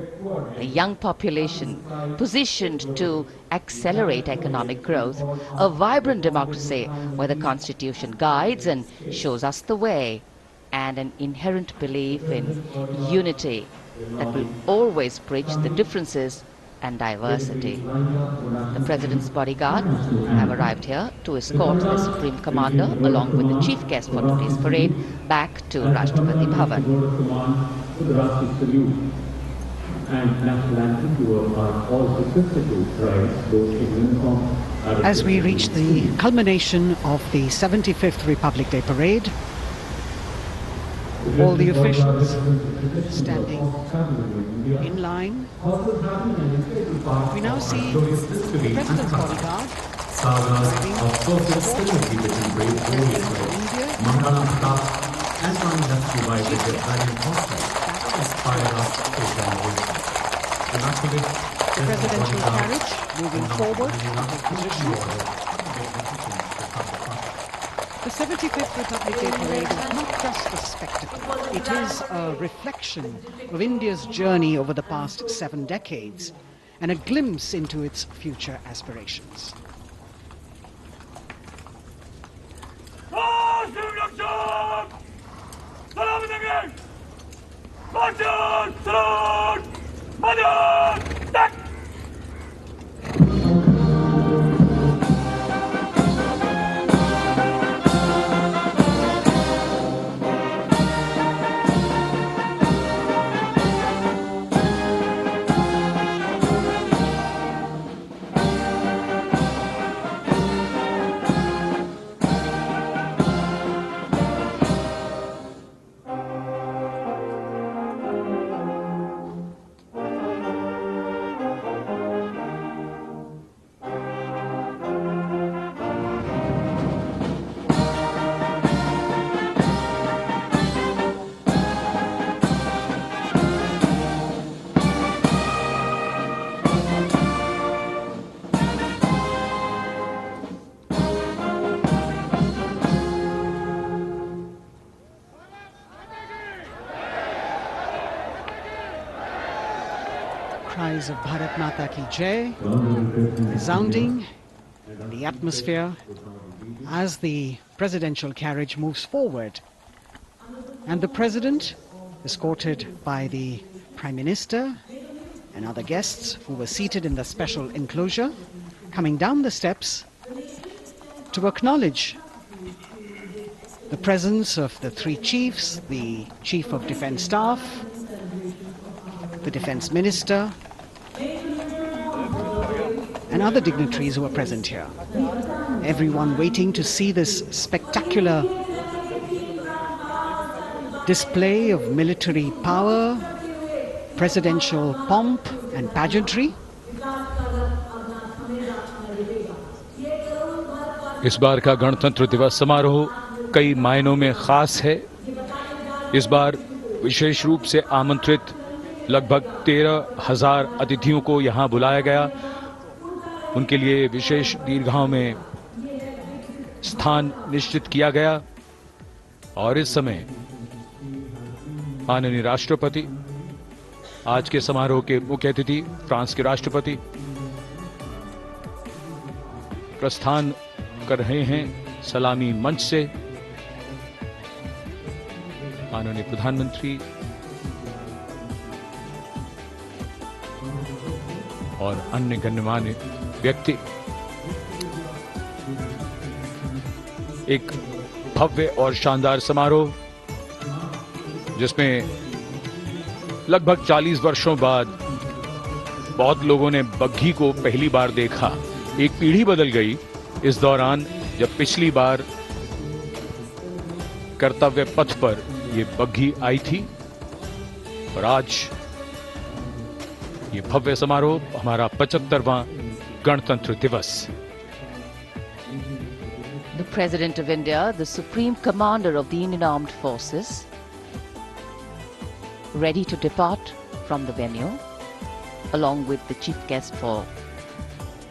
A young population positioned to accelerate economic growth, a vibrant democracy where the constitution guides and shows us the way, and an inherent belief in unity that will always bridge the differences and diversity. The President's bodyguard have arrived here to escort the Supreme Commander along with the chief guest for today's parade back to Rashtrapati Bhavan. As we reach the culmination of the 75th Republic Day Parade, all the officials standing in line. We now see the President's bodyguard the presidential carriage moving forward to position. The 75th Republic Day Parade is not just a spectacle. It is a reflection of India's journey over the past 7 decades and a glimpse into its future aspirations. Salam cries of Bharat Mata Ki Jai resounding in the atmosphere as the presidential carriage moves forward. And the President, escorted by the Prime Minister and other guests who were seated in the special enclosure, coming down the steps to acknowledge the presence of the three chiefs, the Chief of Defence Staff, the Defence Minister, and other dignitaries who are present here. Everyone waiting to see this spectacular display of military power, presidential pomp and pageantry. इस बार का गणतंत्र दिवस समारोह कई मायनों में खास है। इस बार विशेष रूप से आमंत्रित लगभग 13,000 अतिथियों को यहां बुलाया गया। उनके लिए विशेष दीर्घाओं में स्थान निश्चित किया गया और इस समय माननीय राष्ट्रपति, आज के समारोह के मुख्य अतिथि फ्रांस के राष्ट्रपति, प्रस्थान कर रहे हैं सलामी मंच से। माननीय प्रधानमंत्री और अन्य गण्यमान्य व्यक्ति एक भव्य और शानदार समारोह जिसमें लगभग 40 वर्षों बाद बहुत लोगों ने बग्घी को पहली बार देखा। एक पीढ़ी बदल गई इस दौरान जब पिछली बार कर्तव्य पथ पर ये बग्घी आई थी और आज ये भव्य समारोह हमारा 75वां गणतंत्र दिवस। The President of India, the Supreme Commander of the Indian Armed Forces, ready to depart from the venue along with the chief guest for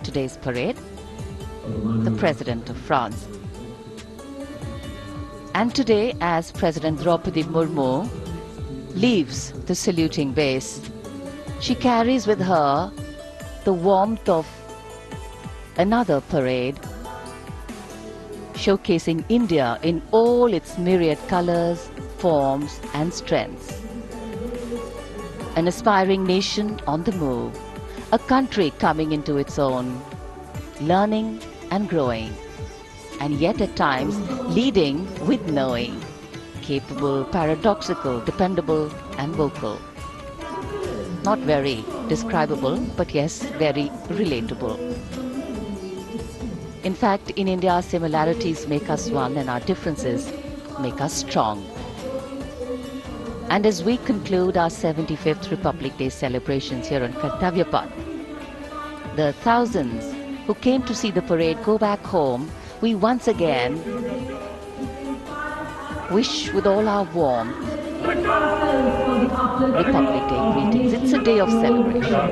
today's parade, the President of France. And today, as President Draupadi Murmu leaves the saluting base, she carries with her the warmth of another parade, showcasing India in all its myriad colors, forms and strengths. An aspiring nation on the move, a country coming into its own, learning and growing, and yet at times leading with knowing, capable, paradoxical, dependable and vocal. Not very describable, but yes, very relatable. In fact, in India, our similarities make us one and our differences make us strong. And as we conclude our 75th Republic Day celebrations here on Kartavya Path, the thousands who came to see the parade go back home, we once again wish with all our warmth Republic Day greetings. It's a day of celebration.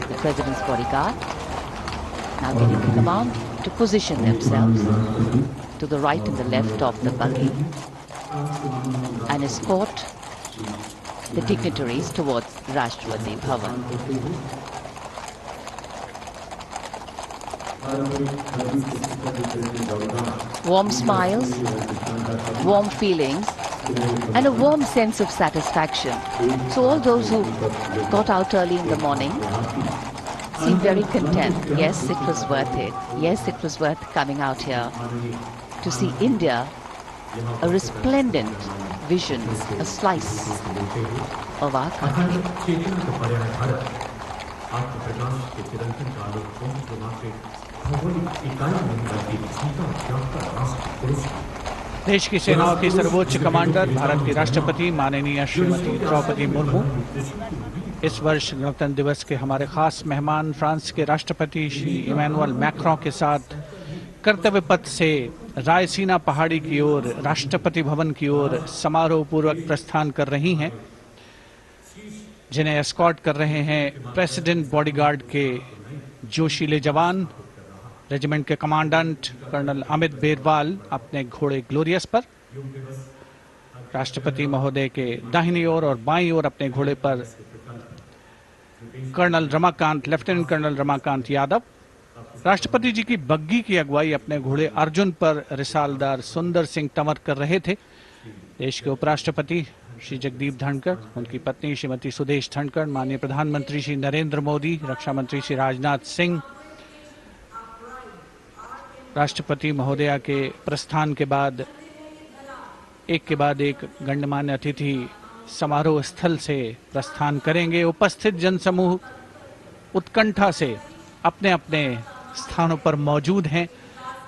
The President's bodyguard now getting the command to position themselves to the right and the left of the buggy and escort the dignitaries towards Rashtrapati Bhavan. Warm smiles, warm feelings, and a warm sense of satisfaction. So all those who got out early in the morning seem very content. Yes, it was worth it. Yes, it was worth coming out here to see India, a resplendent vision, a slice of our country. देश की सेनाओं की सर्वोच्च commander Bharat की राष्ट्रपति माननीय श्रीमती द्रौपदी मुर्मू इस वर्ष गणतंत्र दिवस के हमारे खास मेहमान फ्रांस के राष्ट्रपति श्री इमैनुअल मैक्रों के साथ कर्तव्य पथ से रायसीना पहाड़ी की ओर राष्ट्रपति भवन की ओर समारोह पूर्वक प्रस्थान कर रही हैं, जिन्हें एस्कॉर्ट कर रहे हैं प्रेसिडेंट बॉडीगार्ड के जोशीले जवान, रेजिमेंट के कमांडेंट कर्नल अमित बेरवाल अपने घोड़े ग्लोरियस पर। राष्ट्रपति महोदय के दाहिनी ओर और बाईं ओर अपने घोड़े पर colonel Ramakant, lieutenant colonel Ramakant Yadav. राष्ट्रपति जी की बग्गी की अगुवाई अपने घोड़े अर्जुन पर रिसालदार सुंदर सिंह तंवर कर रहे थे। देश के उपराष्ट्रपति श्री जगदीप धनखड़, उनकी पत्नी श्रीमती सुदेश धनखड़, माननीय प्रधानमंत्री श्री नरेंद्र मोदी, रक्षा मंत्री श्री राजनाथ सिंह, राष्ट्रपति महोदया के प्रस्थान के बाद एक गण्यमान्य अतिथि समारोह स्थल से प्रस्थान करेंगे। उपस्थित जनसमूह उत्कंठा से अपने अपने स्थानों पर मौजूद हैं,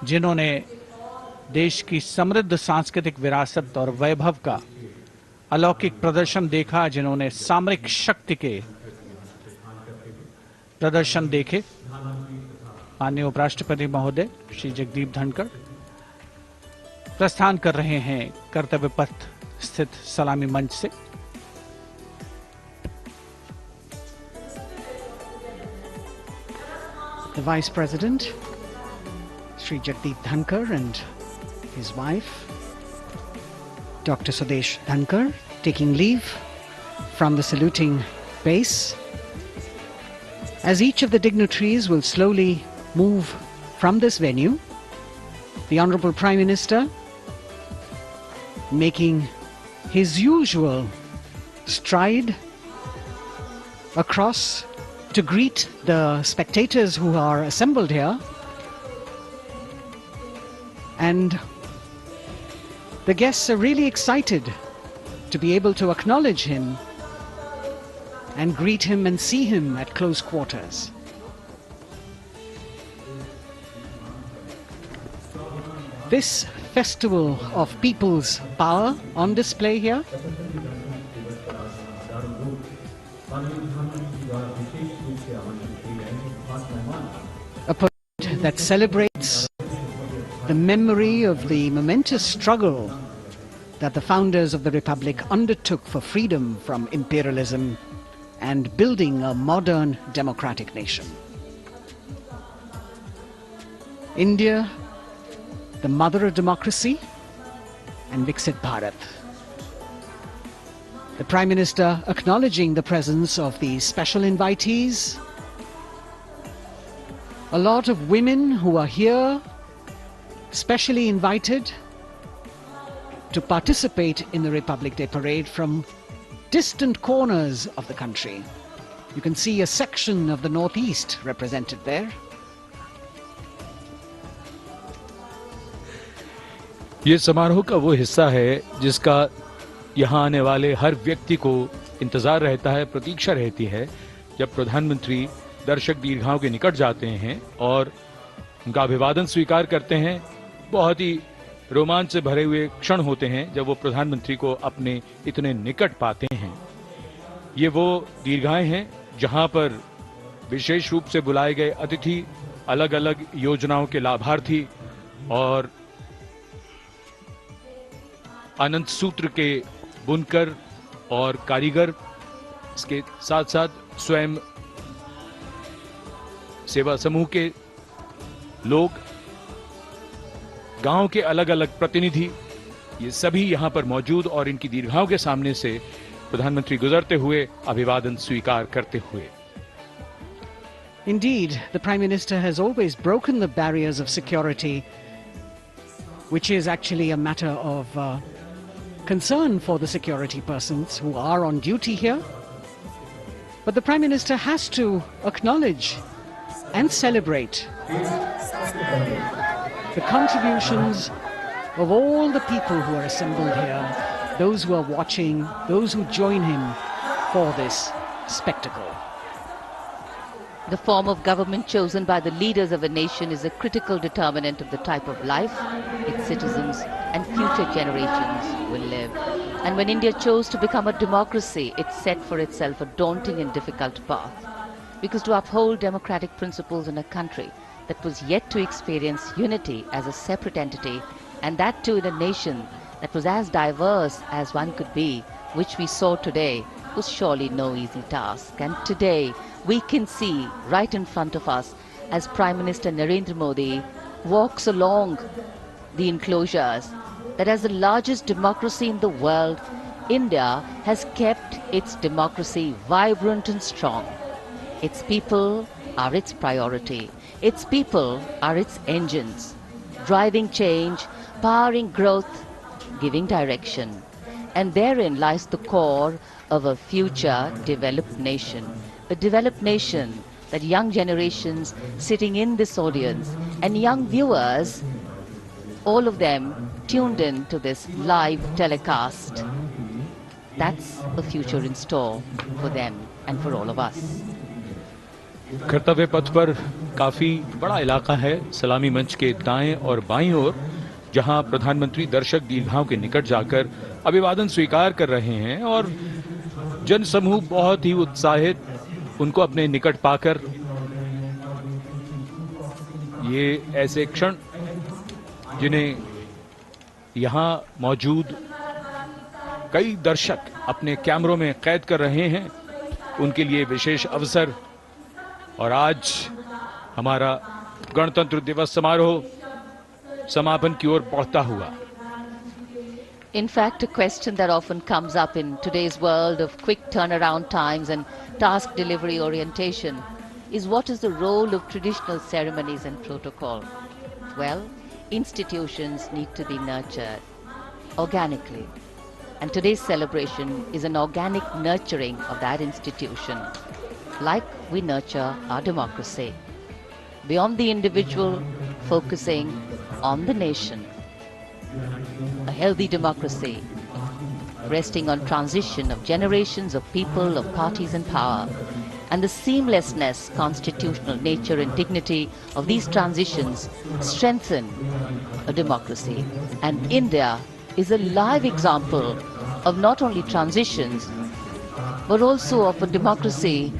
जिन्होंने देश की समृद्ध सांस्कृतिक विरासत और वैभव का अलौकिक प्रदर्शन देखा, जिन्होंने सामरिक शक्ति के प्रदर्शन देखे। माननीय उपराष्ट्रपति महोदय श्री जगदीप धनखड़ प्रस्थान कर रहे हैं कर्तव्य पथ स्थित सलामी मंच से। The Vice President, Sri Jagdeep Dhankar, and his wife, Dr. Sudesh Dhankar, taking leave from the saluting base. As each of the dignitaries will slowly move from this venue, the Honorable Prime Minister making his usual stride across to greet the spectators who are assembled here, and the guests are really excited to be able to acknowledge him and greet him and see him at close quarters. This festival of people's power on display here, a parade that celebrates the memory of the momentous struggle that the founders of the Republic undertook for freedom from imperialism and building a modern democratic nation. India, the mother of democracy, and Viksit Bharat. The Prime Minister acknowledging the presence of these special invitees, a lot of women who are here, specially invited to participate in the Republic Day Parade from distant corners of the country. You can see a section of the Northeast represented there. ये समारोह का वो हिस्सा है जिसका यहाँ आने वाले हर व्यक्ति को इंतजार रहता है, प्रतीक्षा रहती है, जब प्रधानमंत्री दर्शक दीर्घाओं के निकट जाते हैं और उनका अभिवादन स्वीकार करते हैं। बहुत ही रोमांच से भरे हुए क्षण होते हैं जब वो प्रधानमंत्री को अपने इतने निकट पाते हैं। ये वो दीर्घाएं हैं जहां पर विशेष रूप से बुलाए गए अतिथि, अलग अलग योजनाओं के लाभार्थी और अनंत सूत्र के बुनकर और कारीगर, इसके साथ साथ स्वयं सेवा समूह के लोग, गांव के अलग अलग प्रतिनिधि, ये सभी यहां पर मौजूद और इनकी दीर्घाओं के सामने से प्रधानमंत्री गुजरते हुए अभिवादन स्वीकार करते हुए। Indeed, the Prime Minister has always broken the barriers of security, which is actually a matter of concern for the security persons who are on duty here. But the Prime Minister has to acknowledge and celebrate the contributions of all the people who are assembled here, those who are watching, those who join him for this spectacle. The form of government chosen by the leaders of a nation is a critical determinant of the type of life its citizens and future generations will live. And when India chose to become a democracy, it set for itself a daunting and difficult path. Because to uphold democratic principles in a country that was yet to experience unity as a separate entity, and that too in a nation that was as diverse as one could be, which we saw today, was surely no easy task. And today, we can see right in front of us as Prime Minister Narendra Modi walks along the enclosures that as the largest democracy in the world, India has kept its democracy vibrant and strong. Its people are its priority. Its people are its engines, driving change, powering growth, giving direction. And therein lies the core of a future developed nation. A developed nation that young generations sitting in this audience and young viewers, all of them tuned in to this live telecast, that's a future in store for them and for all of us. कर्तव्य पथ पर काफी बड़ा इलाका है सलामी मंच के दाएं और बाईं ओर, जहां प्रधानमंत्री दर्शक दीर्घाओं के निकट जाकर अभिवादन स्वीकार कर रहे हैं और जन समूह बहुत ही उत्साहित उनको अपने निकट पाकर ये ऐसे क्षण जिन्हें यहां मौजूद कई दर्शक अपने कैमरों में कैद कर रहे हैं, उनके लिए विशेष अवसर। और आज हमारा गणतंत्र दिवस समारोह समापन की ओर बढ़ता हुआ। In fact, a question that often comes up in today's world of quick turnaround times and task delivery orientation is what is the role of traditional ceremonies and protocol? Well, institutions need to be nurtured organically. And today's celebration is an organic nurturing of that institution, like we nurture our democracy. Beyond the individual, focusing on the nation. A healthy democracy, resting on transition of generations of people, of parties in power, and the seamlessness, constitutional nature and dignity of these transitions strengthen a democracy. And India is a live example of not only transitions, but also of a democracy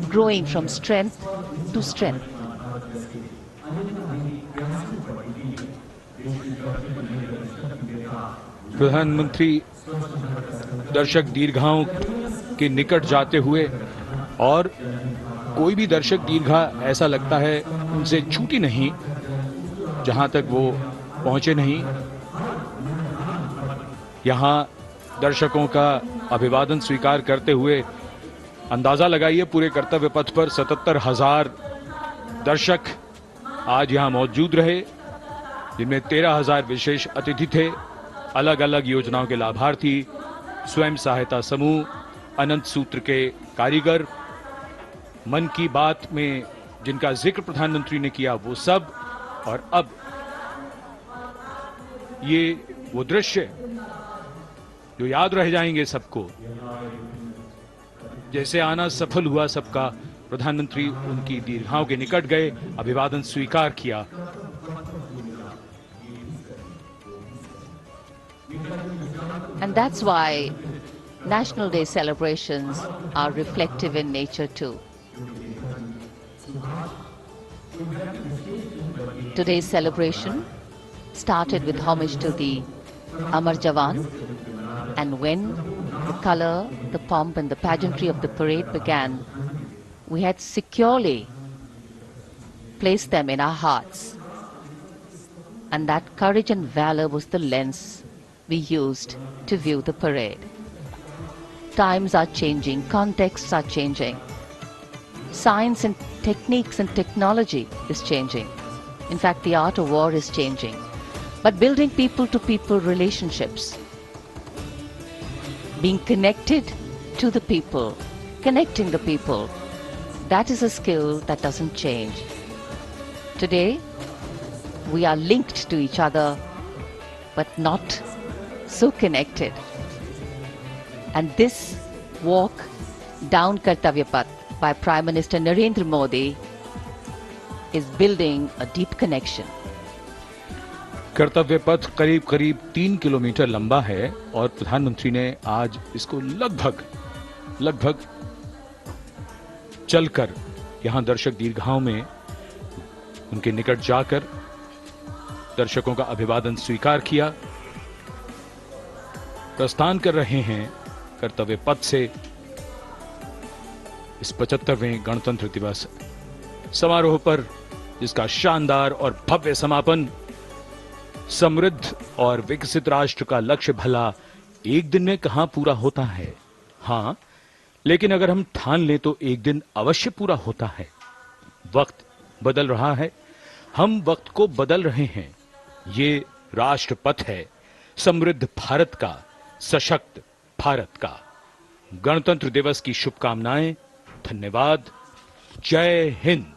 growing from strength to strength. प्रधानमंत्री दर्शक दीर्घाओं के निकट जाते हुए, और कोई भी दर्शक दीर्घा ऐसा लगता है उनसे छूटी नहीं जहां तक वो पहुंचे नहीं। यहां दर्शकों का अभिवादन स्वीकार करते हुए अंदाजा लगाइए, पूरे कर्तव्य पथ पर 77,000 दर्शक आज यहां मौजूद रहे, जिनमें 13,000 विशेष अतिथि थे, अलग अलग योजनाओं के लाभार्थी, स्वयं सहायता समूह, अनंत सूत्र के कारीगर, मन की बात में जिनका जिक्र प्रधानमंत्री ने किया वो सब। और अब ये वो दृश्य जो याद रह जाएंगे सबको, जैसे आना सफल हुआ सबका, प्रधानमंत्री उनकी दीर्घाओं के निकट गए, अभिवादन स्वीकार किया। And that's why National Day celebrations are reflective in nature too. Today's celebration started with homage to the Amar Jawan, and when the color, the pomp and the pageantry of the parade began, we had securely placed them in our hearts. And that courage and valor was the lens we used to view the parade. Times are changing, contexts are changing. Science and techniques and technology is changing. In fact, the art of war is changing. But building people-to-people relationships, being connected to the people, connecting the people, that is a skill that doesn't change. Today, we are linked to each other, but not so connected. And this walk down Kartavya Path by Prime Minister Narendra Modi is building a deep connection. कर्तव्य पथ करीब करीब 3 kilometre लंबा है और प्रधानमंत्री ने आज इसको लगभग चलकर यहां दर्शक दीर्घाओं में उनके निकट जाकर दर्शकों का अभिवादन स्वीकार किया। प्रस्थान कर रहे हैं कर्तव्य पथ से इस 75वें गणतंत्र दिवस समारोह पर, जिसका शानदार और भव्य समापन समृद्ध और विकसित राष्ट्र का लक्ष्य भला एक दिन में कहां पूरा होता है। हां, लेकिन अगर हम ठान लें तो एक दिन अवश्य पूरा होता है। वक्त बदल रहा है, हम वक्त को बदल रहे हैं। ये राष्ट्रपथ है समृद्ध भारत का, सशक्त भारत का। गणतंत्र दिवस की शुभकामनाएं। धन्यवाद। जय हिंद।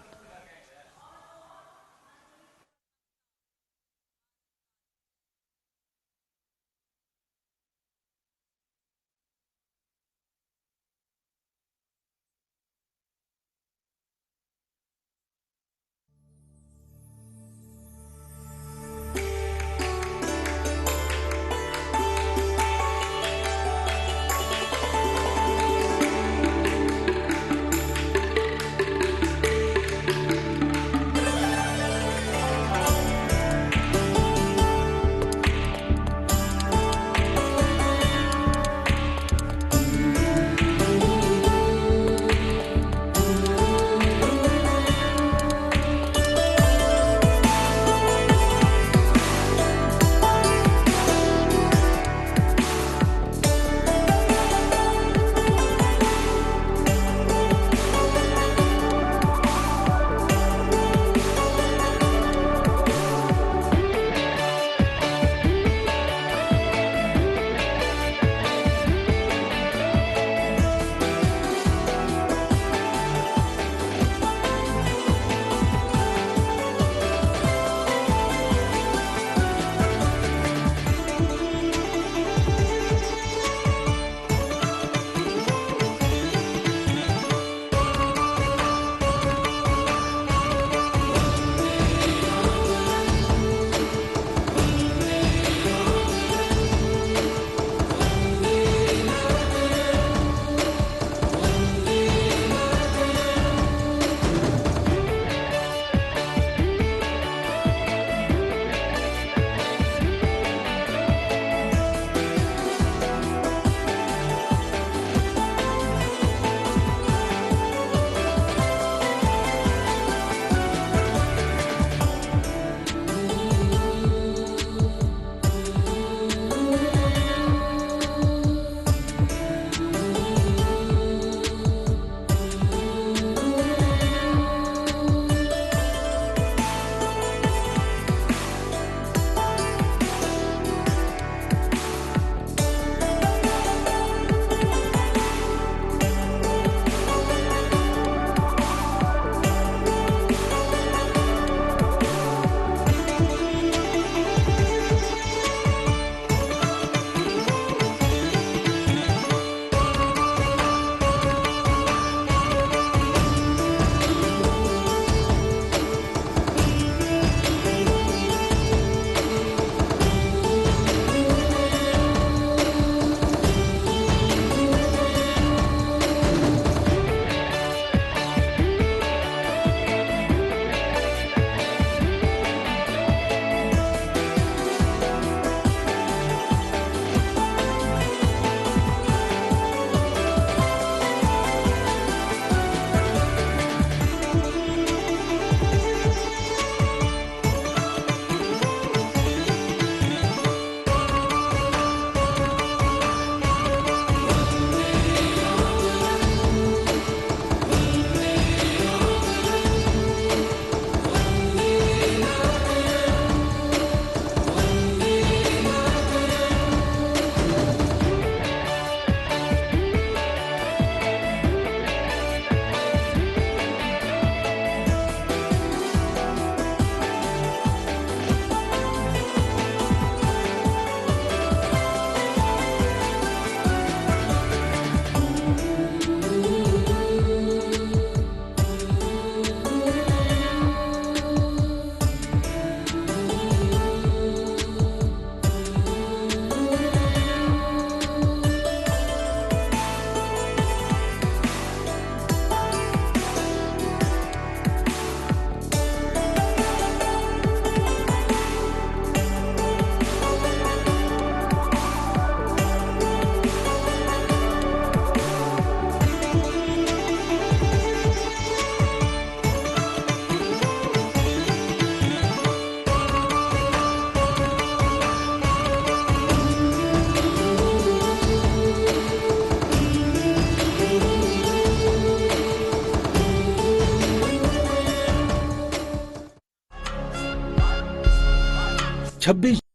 26